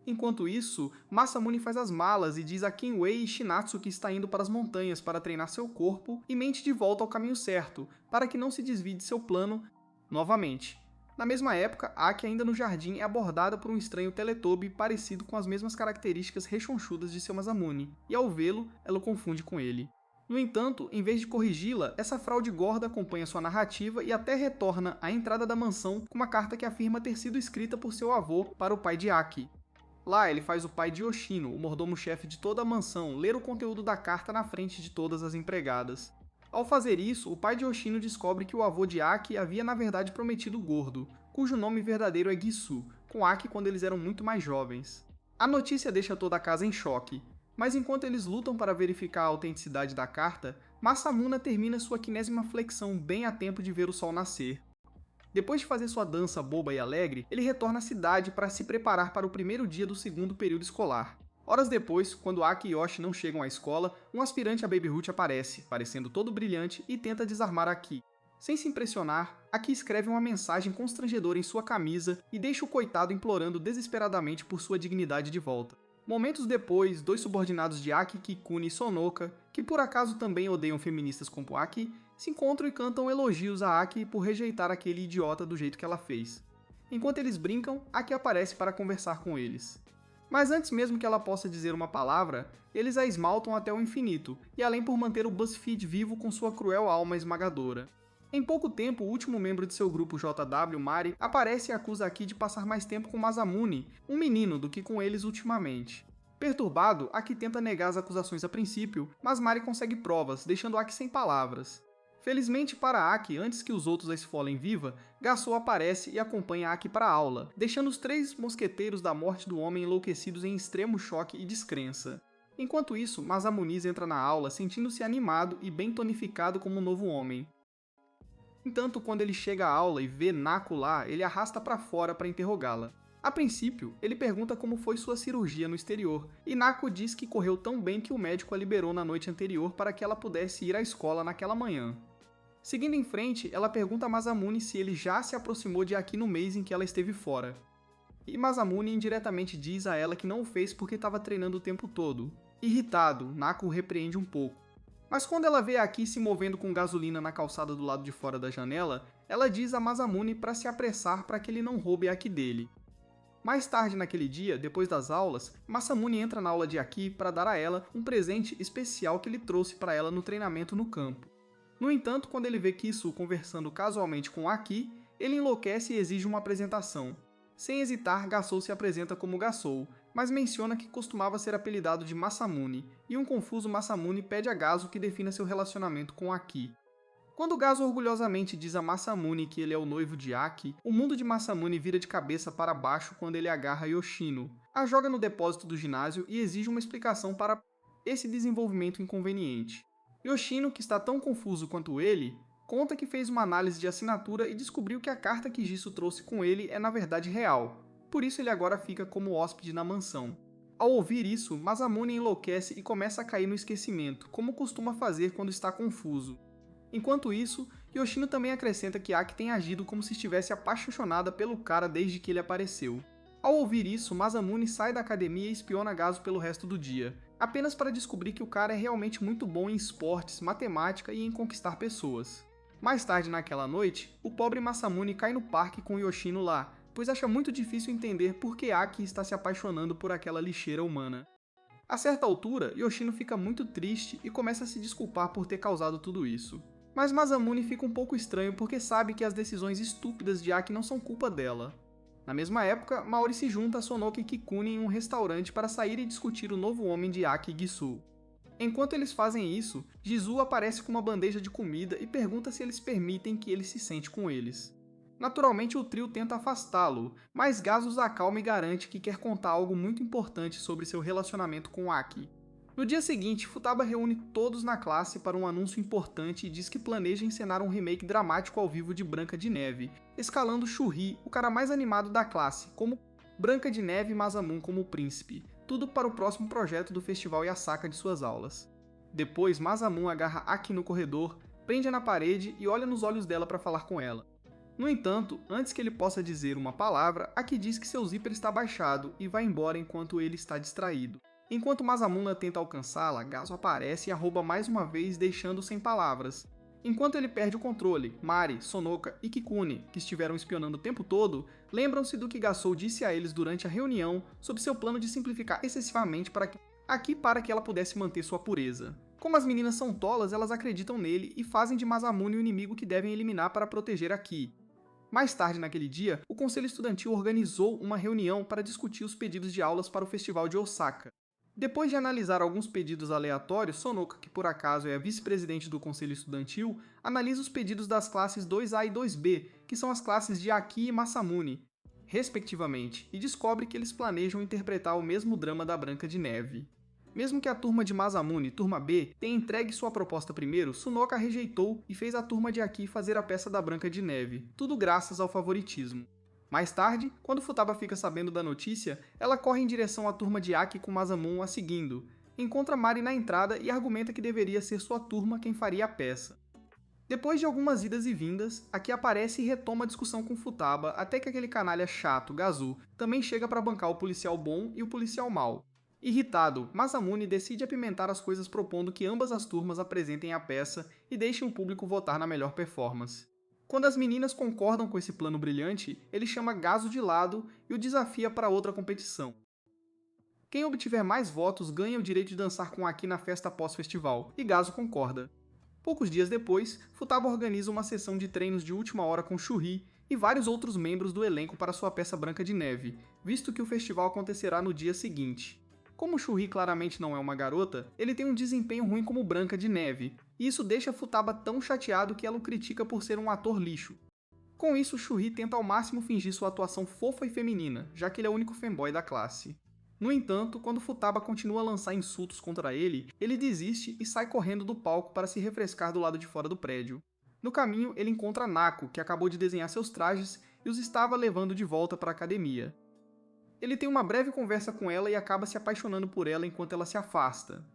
Enquanto isso, Masamune faz as malas e diz a Kinwei e Shinatsu que está indo para as montanhas para treinar seu corpo e mente de volta ao caminho certo, para que não se desvie de seu plano novamente. Na mesma época, Aki, ainda no jardim, é abordada por um estranho Teletubby parecido com as mesmas características rechonchudas de seu Masamune, e ao vê-lo, ela o confunde com ele. No entanto, em vez de corrigi-la, essa fraude gorda acompanha sua narrativa e até retorna à entrada da mansão com uma carta que afirma ter sido escrita por seu avô para o pai de Aki. Lá, ele faz o pai de Yoshino, o mordomo-chefe de toda a mansão, ler o conteúdo da carta na frente de todas as empregadas. Ao fazer isso, o pai de Yoshino descobre que o avô de Aki havia na verdade prometido o Gordo, cujo nome verdadeiro é Gisu, com Aki quando eles eram muito mais jovens. A notícia deixa toda a casa em choque, mas enquanto eles lutam para verificar a autenticidade da carta, Masamune termina sua 50ª flexão bem a tempo de ver o sol nascer. Depois de fazer sua dança boba e alegre, ele retorna à cidade para se preparar para o primeiro dia do segundo período escolar. Horas depois, quando Aki e Yoshi não chegam à escola, um aspirante a Baby Ruth aparece, parecendo todo brilhante, e tenta desarmar Aki. Sem se impressionar, Aki escreve uma mensagem constrangedora em sua camisa e deixa o coitado implorando desesperadamente por sua dignidade de volta. Momentos depois, dois subordinados de Aki, Kikune e Sonoka, que por acaso também odeiam feministas como Aki, se encontram e cantam elogios a Aki por rejeitar aquele idiota do jeito que ela fez. Enquanto eles brincam, Aki aparece para conversar com eles. Mas antes mesmo que ela possa dizer uma palavra, eles a esmaltam até o infinito, e além por manter o BuzzFeed vivo com sua cruel alma esmagadora. Em pouco tempo, o último membro de seu grupo JW, Mari, aparece e acusa Aki de passar mais tempo com Masamune, um menino, do que com eles ultimamente. Perturbado, Aki tenta negar as acusações a princípio, mas Mari consegue provas, deixando Aki sem palavras. Felizmente para Aki, antes que os outros a esfolem viva, Gasou aparece e acompanha Aki para a aula, deixando os 3 mosqueteiros da morte do homem enlouquecidos em extremo choque e descrença. Enquanto isso, Masamune entra na aula sentindo-se animado e bem tonificado como um novo homem. Entanto, quando ele chega à aula e vê Nako lá, ele arrasta para fora para interrogá-la. A princípio, ele pergunta como foi sua cirurgia no exterior, e Nako diz que correu tão bem que o médico a liberou na noite anterior para que ela pudesse ir à escola naquela manhã. Seguindo em frente, ela pergunta a Masamune se ele já se aproximou de Aki no mês em que ela esteve fora. E Masamune indiretamente diz a ela que não o fez porque estava treinando o tempo todo. Irritado, Nako o repreende um pouco. Mas quando ela vê Aki se movendo com gasolina na calçada do lado de fora da janela, ela diz a Masamune para se apressar para que ele não roube Aki dele. Mais tarde naquele dia, depois das aulas, Masamune entra na aula de Aki para dar a ela um presente especial que ele trouxe para ela no treinamento no campo. No entanto, quando ele vê Kisu conversando casualmente com Aki, ele enlouquece e exige uma apresentação. Sem hesitar, Gasou se apresenta como Gasou, mas menciona que costumava ser apelidado de Masamune, e um confuso Masamune pede a Gaso que defina seu relacionamento com Aki. Quando Gaso orgulhosamente diz a Masamune que ele é o noivo de Aki, o mundo de Masamune vira de cabeça para baixo quando ele agarra Yoshino, a joga no depósito do ginásio e exige uma explicação para esse desenvolvimento inconveniente. Yoshino, que está tão confuso quanto ele, conta que fez uma análise de assinatura e descobriu que a carta que Jisoo trouxe com ele é na verdade real, por isso ele agora fica como hóspede na mansão. Ao ouvir isso, Masamune enlouquece e começa a cair no esquecimento, como costuma fazer quando está confuso. Enquanto isso, Yoshino também acrescenta que Aki tem agido como se estivesse apaixonada pelo cara desde que ele apareceu. Ao ouvir isso, Masamune sai da academia e espiona Gaso pelo resto do dia, apenas para descobrir que o cara é realmente muito bom em esportes, matemática e em conquistar pessoas. Mais tarde naquela noite, o pobre Masamune cai no parque com Yoshino lá, pois acha muito difícil entender por que Aki está se apaixonando por aquela lixeira humana. A certa altura, Yoshino fica muito triste e começa a se desculpar por ter causado tudo isso. Mas Masamune fica um pouco estranho porque sabe que as decisões estúpidas de Aki não são culpa dela. Na mesma época, Maori se junta a Sonoka e Kikune em um restaurante para sair e discutir o novo homem de Aki e Gisu. Enquanto eles fazem isso, Jisoo aparece com uma bandeja de comida e pergunta se eles permitem que ele se sente com eles. Naturalmente o trio tenta afastá-lo, mas Gaso os acalma e garante que quer contar algo muito importante sobre seu relacionamento com Aki. No dia seguinte, Futaba reúne todos na classe para um anúncio importante e diz que planeja encenar um remake dramático ao vivo de Branca de Neve, escalando Shuri, o cara mais animado da classe, como Branca de Neve e Masamune como o príncipe, tudo para o próximo projeto do Festival Yasaka de suas aulas. Depois, Masamune agarra Aki no corredor, prende-a na parede e olha nos olhos dela para falar com ela. No entanto, antes que ele possa dizer uma palavra, Aki diz que seu zíper está baixado e vai embora enquanto ele está distraído. Enquanto Masamune tenta alcançá-la, Gaso aparece e a rouba mais uma vez, deixando sem palavras. Enquanto ele perde o controle, Mari, Sonoka e Kikune, que estiveram espionando o tempo todo, lembram-se do que Gasou disse a eles durante a reunião sobre seu plano de simplificar excessivamente Aki para que ela pudesse manter sua pureza. Como as meninas são tolas, elas acreditam nele e fazem de Masamune o inimigo que devem eliminar para proteger Aki. Mais tarde naquele dia, o conselho estudantil organizou uma reunião para discutir os pedidos de aulas para o festival de Osaka. Depois de analisar alguns pedidos aleatórios, Sonoka, que por acaso é a vice-presidente do conselho estudantil, analisa os pedidos das classes 2A e 2B, que são as classes de Aki e Masamune, respectivamente, e descobre que eles planejam interpretar o mesmo drama da Branca de Neve. Mesmo que a turma de Masamune, turma B, tenha entregue sua proposta primeiro, Sonoka rejeitou e fez a turma de Aki fazer a peça da Branca de Neve, tudo graças ao favoritismo. Mais tarde, quando Futaba fica sabendo da notícia, ela corre em direção à turma de Aki com Masamune a seguindo, encontra Mari na entrada e argumenta que deveria ser sua turma quem faria a peça. Depois de algumas idas e vindas, Aki aparece e retoma a discussão com Futaba até que aquele canalha chato, Gazu, também chega para bancar o policial bom e o policial mau. Irritado, Masamune decide apimentar as coisas propondo que ambas as turmas apresentem a peça e deixem o público votar na melhor performance. Quando as meninas concordam com esse plano brilhante, ele chama Gaso de lado e o desafia para outra competição. Quem obtiver mais votos ganha o direito de dançar com Aki na festa pós-festival, e Gaso concorda. Poucos dias depois, Futaba organiza uma sessão de treinos de última hora com Shuri e vários outros membros do elenco para sua peça Branca de Neve, visto que o festival acontecerá no dia seguinte. Como Shuri claramente não é uma garota, ele tem um desempenho ruim como Branca de Neve, e isso deixa Futaba tão chateado que ela o critica por ser um ator lixo. Com isso, Shuri tenta ao máximo fingir sua atuação fofa e feminina, já que ele é o único fanboy da classe. No entanto, quando Futaba continua a lançar insultos contra ele, ele desiste e sai correndo do palco para se refrescar do lado de fora do prédio. No caminho, ele encontra Nako, que acabou de desenhar seus trajes e os estava levando de volta para a academia. Ele tem uma breve conversa com ela e acaba se apaixonando por ela enquanto ela se afasta.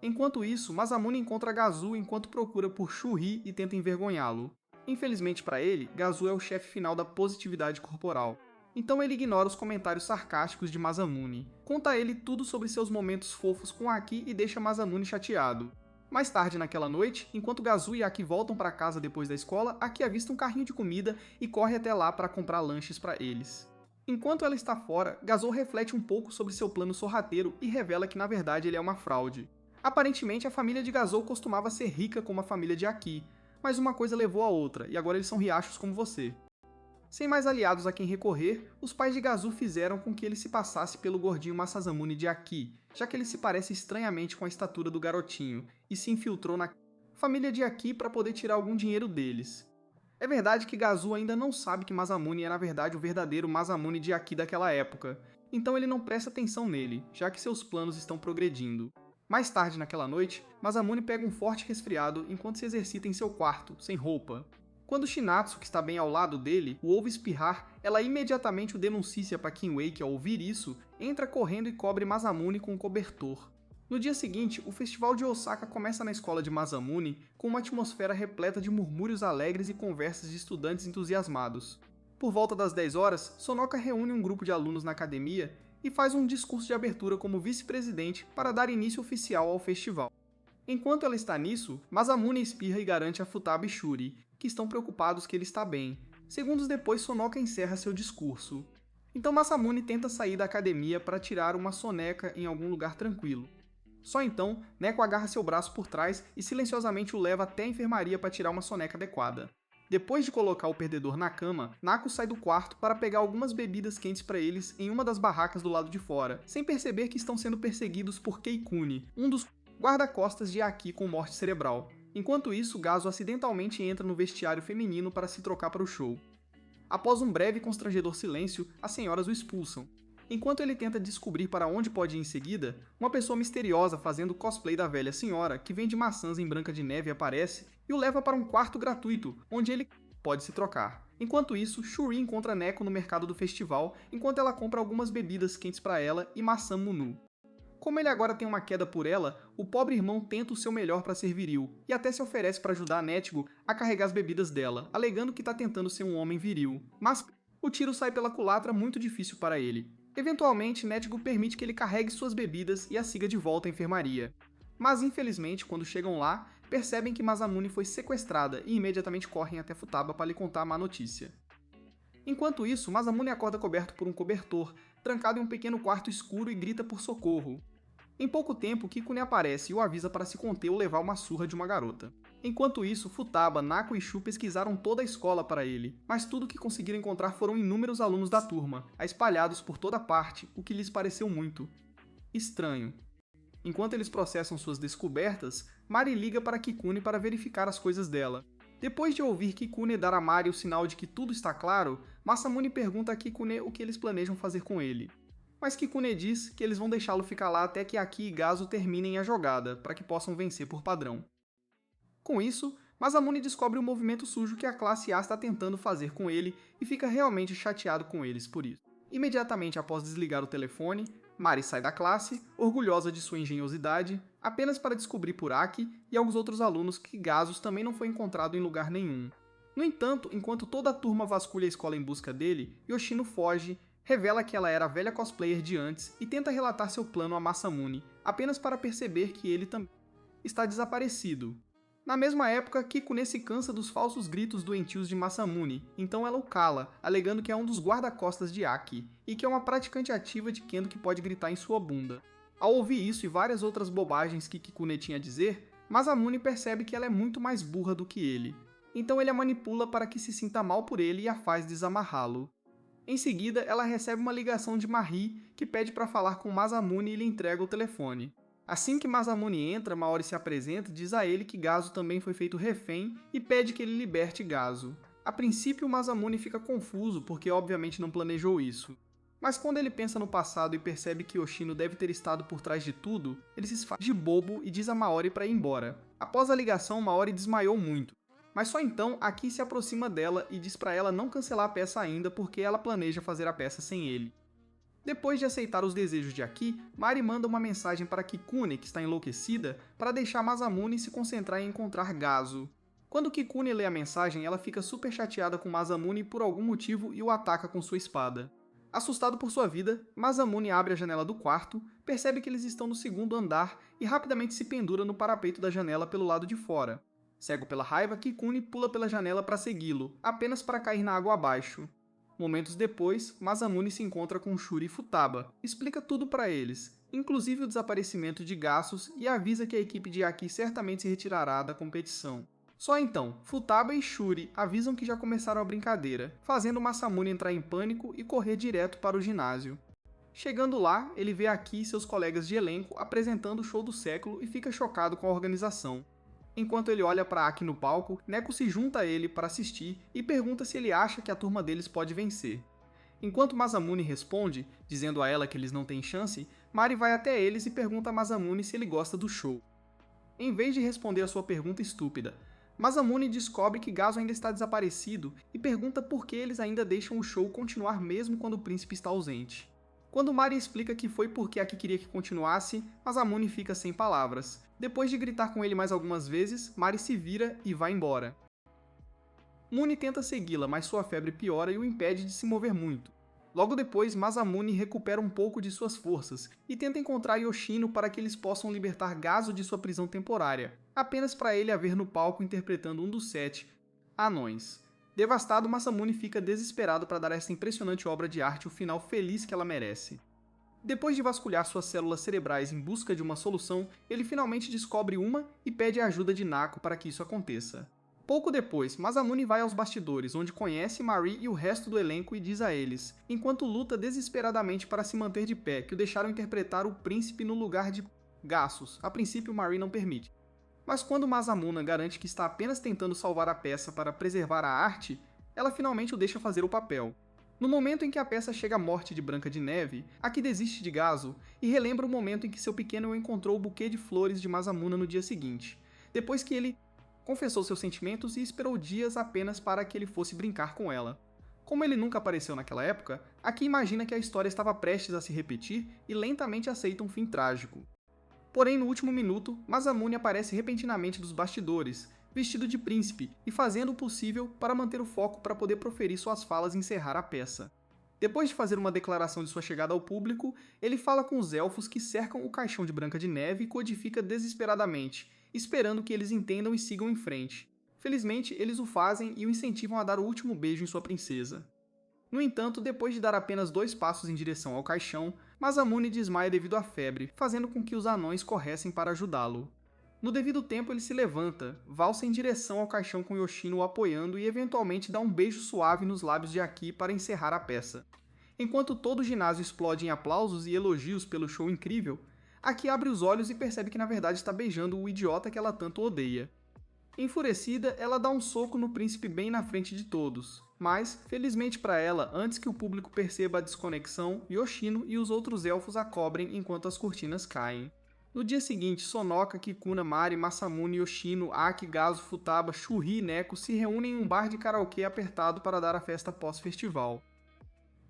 Enquanto isso, Masamune encontra Gazu enquanto procura por Shuri e tenta envergonhá-lo. Infelizmente para ele, Gazu é o chefe final da positividade corporal. Então ele ignora os comentários sarcásticos de Masamune. Conta a ele tudo sobre seus momentos fofos com Aki e deixa Masamune chateado. Mais tarde naquela noite, enquanto Gazu e Aki voltam para casa depois da escola, Aki avista um carrinho de comida e corre até lá para comprar lanches para eles. Enquanto ela está fora, Gazu reflete um pouco sobre seu plano sorrateiro e revela que na verdade ele é uma fraude. Aparentemente a família de Gazu costumava ser rica como a família de Aki, mas uma coisa levou a outra, e agora eles são riachos como você. Sem mais aliados a quem recorrer, os pais de Gazu fizeram com que ele se passasse pelo gordinho Masazamune de Aki, já que ele se parece estranhamente com a estatura do garotinho, e se infiltrou na família de Aki para poder tirar algum dinheiro deles. É verdade que Gazu ainda não sabe que Masamune é na verdade o verdadeiro Masamune de Aki daquela época, então ele não presta atenção nele, já que seus planos estão progredindo. Mais tarde naquela noite, Masamune pega um forte resfriado enquanto se exercita em seu quarto, sem roupa. Quando Shinatsu, que está bem ao lado dele, o ouve espirrar, ela imediatamente o denuncia para Kinwei, que ao ouvir isso, entra correndo e cobre Masamune com um cobertor. No dia seguinte, o festival de Osaka começa na escola de Masamune com uma atmosfera repleta de murmúrios alegres e conversas de estudantes entusiasmados. Por volta das 10 horas, Sonoka reúne um grupo de alunos na academia e faz um discurso de abertura como vice-presidente para dar início oficial ao festival. Enquanto ela está nisso, Masamune espirra e garante a Futaba e Shuri, que estão preocupados que ele está bem. Segundos depois, Sonoka encerra seu discurso. Então Masamune tenta sair da academia para tirar uma soneca em algum lugar tranquilo. Só então, Neko agarra seu braço por trás e silenciosamente o leva até a enfermaria para tirar uma soneca adequada. Depois de colocar o perdedor na cama, Nako sai do quarto para pegar algumas bebidas quentes para eles em uma das barracas do lado de fora, sem perceber que estão sendo perseguidos por Keikune, um dos guarda-costas de Aki com morte cerebral. Enquanto isso, Gazu acidentalmente entra no vestiário feminino para se trocar para o show. Após um breve e constrangedor silêncio, as senhoras o expulsam. Enquanto ele tenta descobrir para onde pode ir em seguida, uma pessoa misteriosa fazendo cosplay da velha senhora, que vende maçãs em Branca de Neve, aparece e o leva para um quarto gratuito, onde ele pode se trocar. Enquanto isso, Shuri encontra Neko no mercado do festival, enquanto ela compra algumas bebidas quentes para ela e maçã Munu. Como ele agora tem uma queda por ela, o pobre irmão tenta o seu melhor para ser viril, e até se oferece para ajudar Netgo a carregar as bebidas dela, alegando que está tentando ser um homem viril. Mas o tiro sai pela culatra muito difícil para ele. Eventualmente, Netgo permite que ele carregue suas bebidas e a siga de volta à enfermaria. Mas infelizmente, quando chegam lá, percebem que Masamune foi sequestrada e imediatamente correm até Futaba para lhe contar a má notícia. Enquanto isso, Masamune acorda coberto por um cobertor, trancado em um pequeno quarto escuro e grita por socorro. Em pouco tempo, Kikune aparece e o avisa para se conter ou levar uma surra de uma garota. Enquanto isso, Futaba, Nako e Shu pesquisaram toda a escola para ele, mas tudo que conseguiram encontrar foram inúmeros alunos da turma, espalhados por toda parte, o que lhes pareceu muito estranho. Enquanto eles processam suas descobertas, Mari liga para Kikune para verificar as coisas dela. Depois de ouvir Kikune dar a Mari o sinal de que tudo está claro, Masamune pergunta a Kikune o que eles planejam fazer com ele. Mas Kikune diz que eles vão deixá-lo ficar lá até que Aki e Gazu terminem a jogada, para que possam vencer por padrão. Com isso, Masamune descobre o movimento sujo que a classe A está tentando fazer com ele e fica realmente chateado com eles por isso. Imediatamente após desligar o telefone, Mari sai da classe, orgulhosa de sua engenhosidade, apenas para descobrir por Aki e alguns outros alunos que Gazu também não foi encontrado em lugar nenhum. No entanto, enquanto toda a turma vasculha a escola em busca dele, Yoshino foge, revela que ela era a velha cosplayer de antes e tenta relatar seu plano a Masamune, apenas para perceber que ele também está desaparecido. Na mesma época, Kikune se cansa dos falsos gritos doentios de Masamune, então ela o cala, alegando que é um dos guarda-costas de Aki, e que é uma praticante ativa de Kendo que pode gritar em sua bunda. Ao ouvir isso e várias outras bobagens que Kikune tinha a dizer, Masamune percebe que ela é muito mais burra do que ele. Então ele a manipula para que se sinta mal por ele e a faz desamarrá-lo. Em seguida, ela recebe uma ligação de Marie, que pede para falar com Masamune e lhe entrega o telefone. Assim que Masamune entra, Maori se apresenta e diz a ele que Gazu também foi feito refém e pede que ele liberte Gazu. A princípio, Masamune fica confuso porque obviamente não planejou isso. Mas quando ele pensa no passado e percebe que Yoshino deve ter estado por trás de tudo, ele se faz de bobo e diz a Maori para ir embora. Após a ligação, Maori desmaiou muito. Mas só então Aki se aproxima dela e diz para ela não cancelar a peça ainda porque ela planeja fazer a peça sem ele. Depois de aceitar os desejos de Aki, Mari manda uma mensagem para Kikune, que está enlouquecida, para deixar Masamune se concentrar em encontrar Gazo. Quando Kikune lê a mensagem, ela fica super chateada com Masamune por algum motivo e o ataca com sua espada. Assustado por sua vida, Masamune abre a janela do quarto, percebe que eles estão no segundo andar e rapidamente se pendura no parapeito da janela pelo lado de fora. Cego pela raiva, Kikune pula pela janela para segui-lo, apenas para cair na água abaixo. Momentos depois, Masamune se encontra com Shuri e Futaba, explica tudo para eles, inclusive o desaparecimento de Gastos, e avisa que a equipe de Aki certamente se retirará da competição. Só então, Futaba e Shuri avisam que já começaram a brincadeira, fazendo Masamune entrar em pânico e correr direto para o ginásio. Chegando lá, ele vê Aki e seus colegas de elenco apresentando o show do século e fica chocado com a organização. Enquanto ele olha para Aki no palco, Neko se junta a ele para assistir e pergunta se ele acha que a turma deles pode vencer. Enquanto Masamune responde, dizendo a ela que eles não têm chance, Mari vai até eles e pergunta a Masamune se ele gosta do show. Em vez de responder a sua pergunta estúpida, Masamune descobre que Gazo ainda está desaparecido e pergunta por que eles ainda deixam o show continuar mesmo quando o príncipe está ausente. Quando Mari explica que foi porque Aki queria que continuasse, Masamune fica sem palavras. Depois de gritar com ele mais algumas vezes, Mari se vira e vai embora. Mune tenta segui-la, mas sua febre piora e o impede de se mover muito. Logo depois, Masamune recupera um pouco de suas forças e tenta encontrar Yoshino para que eles possam libertar Gazo de sua prisão temporária, apenas para ele a ver no palco interpretando um dos 7 anões. Devastado, Masamune fica desesperado para dar essa impressionante obra de arte o final feliz que ela merece. Depois de vasculhar suas células cerebrais em busca de uma solução, ele finalmente descobre uma e pede a ajuda de Nako para que isso aconteça. Pouco depois, Masamune vai aos bastidores, onde conhece Marie e o resto do elenco e diz a eles, enquanto luta desesperadamente para se manter de pé, que o deixaram interpretar o príncipe no lugar de Gastos. A princípio, Marie não permite. Mas quando Masamune garante que está apenas tentando salvar a peça para preservar a arte, ela finalmente o deixa fazer o papel. No momento em que a peça chega à morte de Branca de Neve, Aki desiste de Gazo e relembra o momento em que seu pequeno encontrou o buquê de flores de Masamune no dia seguinte, depois que ele confessou seus sentimentos e esperou dias apenas para que ele fosse brincar com ela. Como ele nunca apareceu naquela época, Aki imagina que a história estava prestes a se repetir e lentamente aceita um fim trágico. Porém, no último minuto, Masamune aparece repentinamente dos bastidores, vestido de príncipe e fazendo o possível para manter o foco para poder proferir suas falas e encerrar a peça. Depois de fazer uma declaração de sua chegada ao público, ele fala com os elfos que cercam o caixão de Branca de Neve e codifica desesperadamente, esperando que eles entendam e sigam em frente. Felizmente, eles o fazem e o incentivam a dar o último beijo em sua princesa. No entanto, depois de dar apenas 2 passos em direção ao caixão, Masamune desmaia devido à febre, fazendo com que os anões corressem para ajudá-lo. No devido tempo, ele se levanta, valsa em direção ao caixão com Yoshino o apoiando e eventualmente dá um beijo suave nos lábios de Aki para encerrar a peça. Enquanto todo o ginásio explode em aplausos e elogios pelo show incrível, Aki abre os olhos e percebe que na verdade está beijando o idiota que ela tanto odeia. Enfurecida, ela dá um soco no príncipe bem na frente de todos. Mas, felizmente para ela, antes que o público perceba a desconexão, Yoshino e os outros elfos a cobrem enquanto as cortinas caem. No dia seguinte, Sonoka, Kikuna, Mari, Masamune, Yoshino, Aki, Gazo, Futaba, Shuri e Neko se reúnem em um bar de karaokê apertado para dar a festa pós-festival.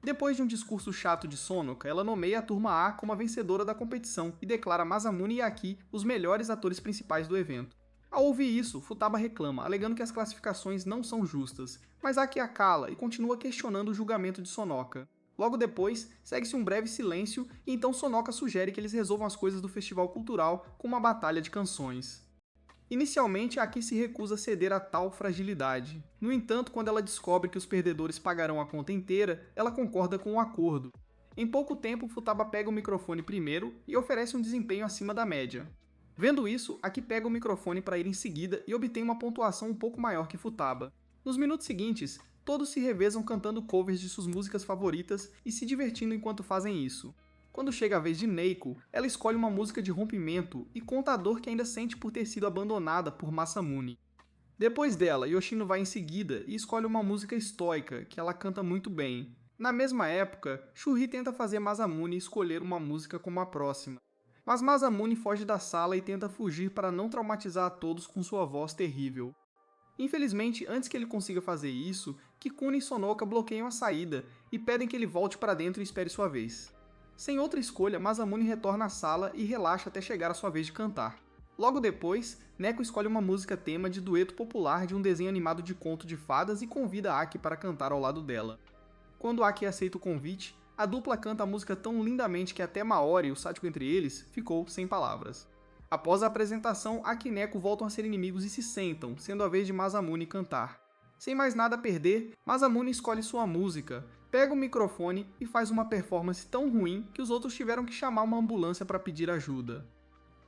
Depois de um discurso chato de Sonoka, ela nomeia a turma A como a vencedora da competição e declara Masamune e Aki os melhores atores principais do evento. Ao ouvir isso, Futaba reclama, alegando que as classificações não são justas, mas Aki a cala e continua questionando o julgamento de Sonoka. Logo depois, segue-se um breve silêncio e então Sonoka sugere que eles resolvam as coisas do festival cultural com uma batalha de canções. Inicialmente, Aki se recusa a ceder a tal fragilidade. No entanto, quando ela descobre que os perdedores pagarão a conta inteira, ela concorda com o acordo. Em pouco tempo, Futaba pega o microfone primeiro e oferece um desempenho acima da média. Vendo isso, Aki pega o microfone para ir em seguida e obtém uma pontuação um pouco maior que Futaba. Nos minutos seguintes, todos se revezam cantando covers de suas músicas favoritas e se divertindo enquanto fazem isso. Quando chega a vez de Neiko, ela escolhe uma música de rompimento e conta a dor que ainda sente por ter sido abandonada por Masamune. Depois dela, Yoshino vai em seguida e escolhe uma música estoica, que ela canta muito bem. Na mesma época, Shuri tenta fazer Masamune escolher uma música como a próxima. Mas Masamune foge da sala e tenta fugir para não traumatizar a todos com sua voz terrível. Infelizmente, antes que ele consiga fazer isso, Kikuna e Sonoka bloqueiam a saída e pedem que ele volte para dentro e espere sua vez. Sem outra escolha, Masamune retorna à sala e relaxa até chegar a sua vez de cantar. Logo depois, Neko escolhe uma música tema de dueto popular de um desenho animado de conto de fadas e convida Aki para cantar ao lado dela. Quando Aki aceita o convite, a dupla canta a música tão lindamente que até Maori, o sádico entre eles, ficou sem palavras. Após a apresentação, Aki e Neko voltam a ser inimigos e se sentam, sendo a vez de Masamune cantar. Sem mais nada a perder, Masamune escolhe sua música, pega o microfone e faz uma performance tão ruim que os outros tiveram que chamar uma ambulância para pedir ajuda.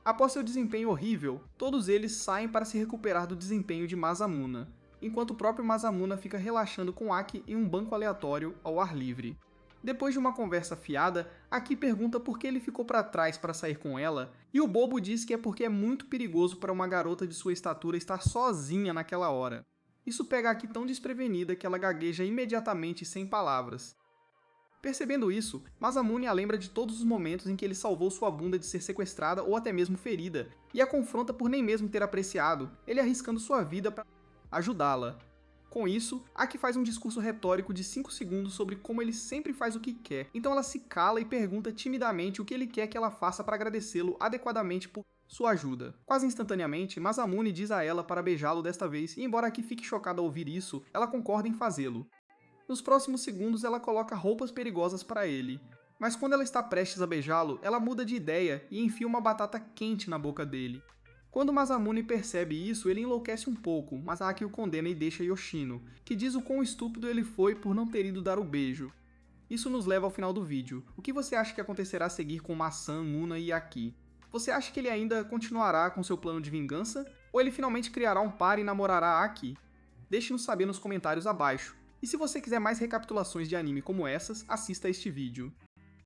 Após seu desempenho horrível, todos eles saem para se recuperar do desempenho de Masamuna, enquanto o próprio Masamuna fica relaxando com Aki em um banco aleatório ao ar livre. Depois de uma conversa fiada, Aki pergunta por que ele ficou para trás para sair com ela, e o bobo diz que é porque é muito perigoso para uma garota de sua estatura estar sozinha naquela hora. Isso pega Aki tão desprevenida que ela gagueja imediatamente sem palavras. Percebendo isso, Masamune a lembra de todos os momentos em que ele salvou sua bunda de ser sequestrada ou até mesmo ferida, e a confronta por nem mesmo ter apreciado, ele arriscando sua vida para ajudá-la. Com isso, Aki faz um discurso retórico de 5 segundos sobre como ele sempre faz o que quer, então ela se cala e pergunta timidamente o que ele quer que ela faça para agradecê-lo adequadamente por sua ajuda. Quase instantaneamente, Masamune diz a ela para beijá-lo desta vez, e embora Aki fique chocada ao ouvir isso, ela concorda em fazê-lo. Nos próximos segundos, ela coloca roupas perigosas para ele, mas quando ela está prestes a beijá-lo, ela muda de ideia e enfia uma batata quente na boca dele. Quando Masamune percebe isso, ele enlouquece um pouco, mas Aki o condena e deixa Yoshino, que diz o quão estúpido ele foi por não ter ido dar o beijo. Isso nos leva ao final do vídeo. O que você acha que acontecerá a seguir com Masan, Muna e Aki? Você acha que ele ainda continuará com seu plano de vingança? Ou ele finalmente criará um par e namorará Aki? Deixe-nos saber nos comentários abaixo. E se você quiser mais recapitulações de anime como essas, assista a este vídeo.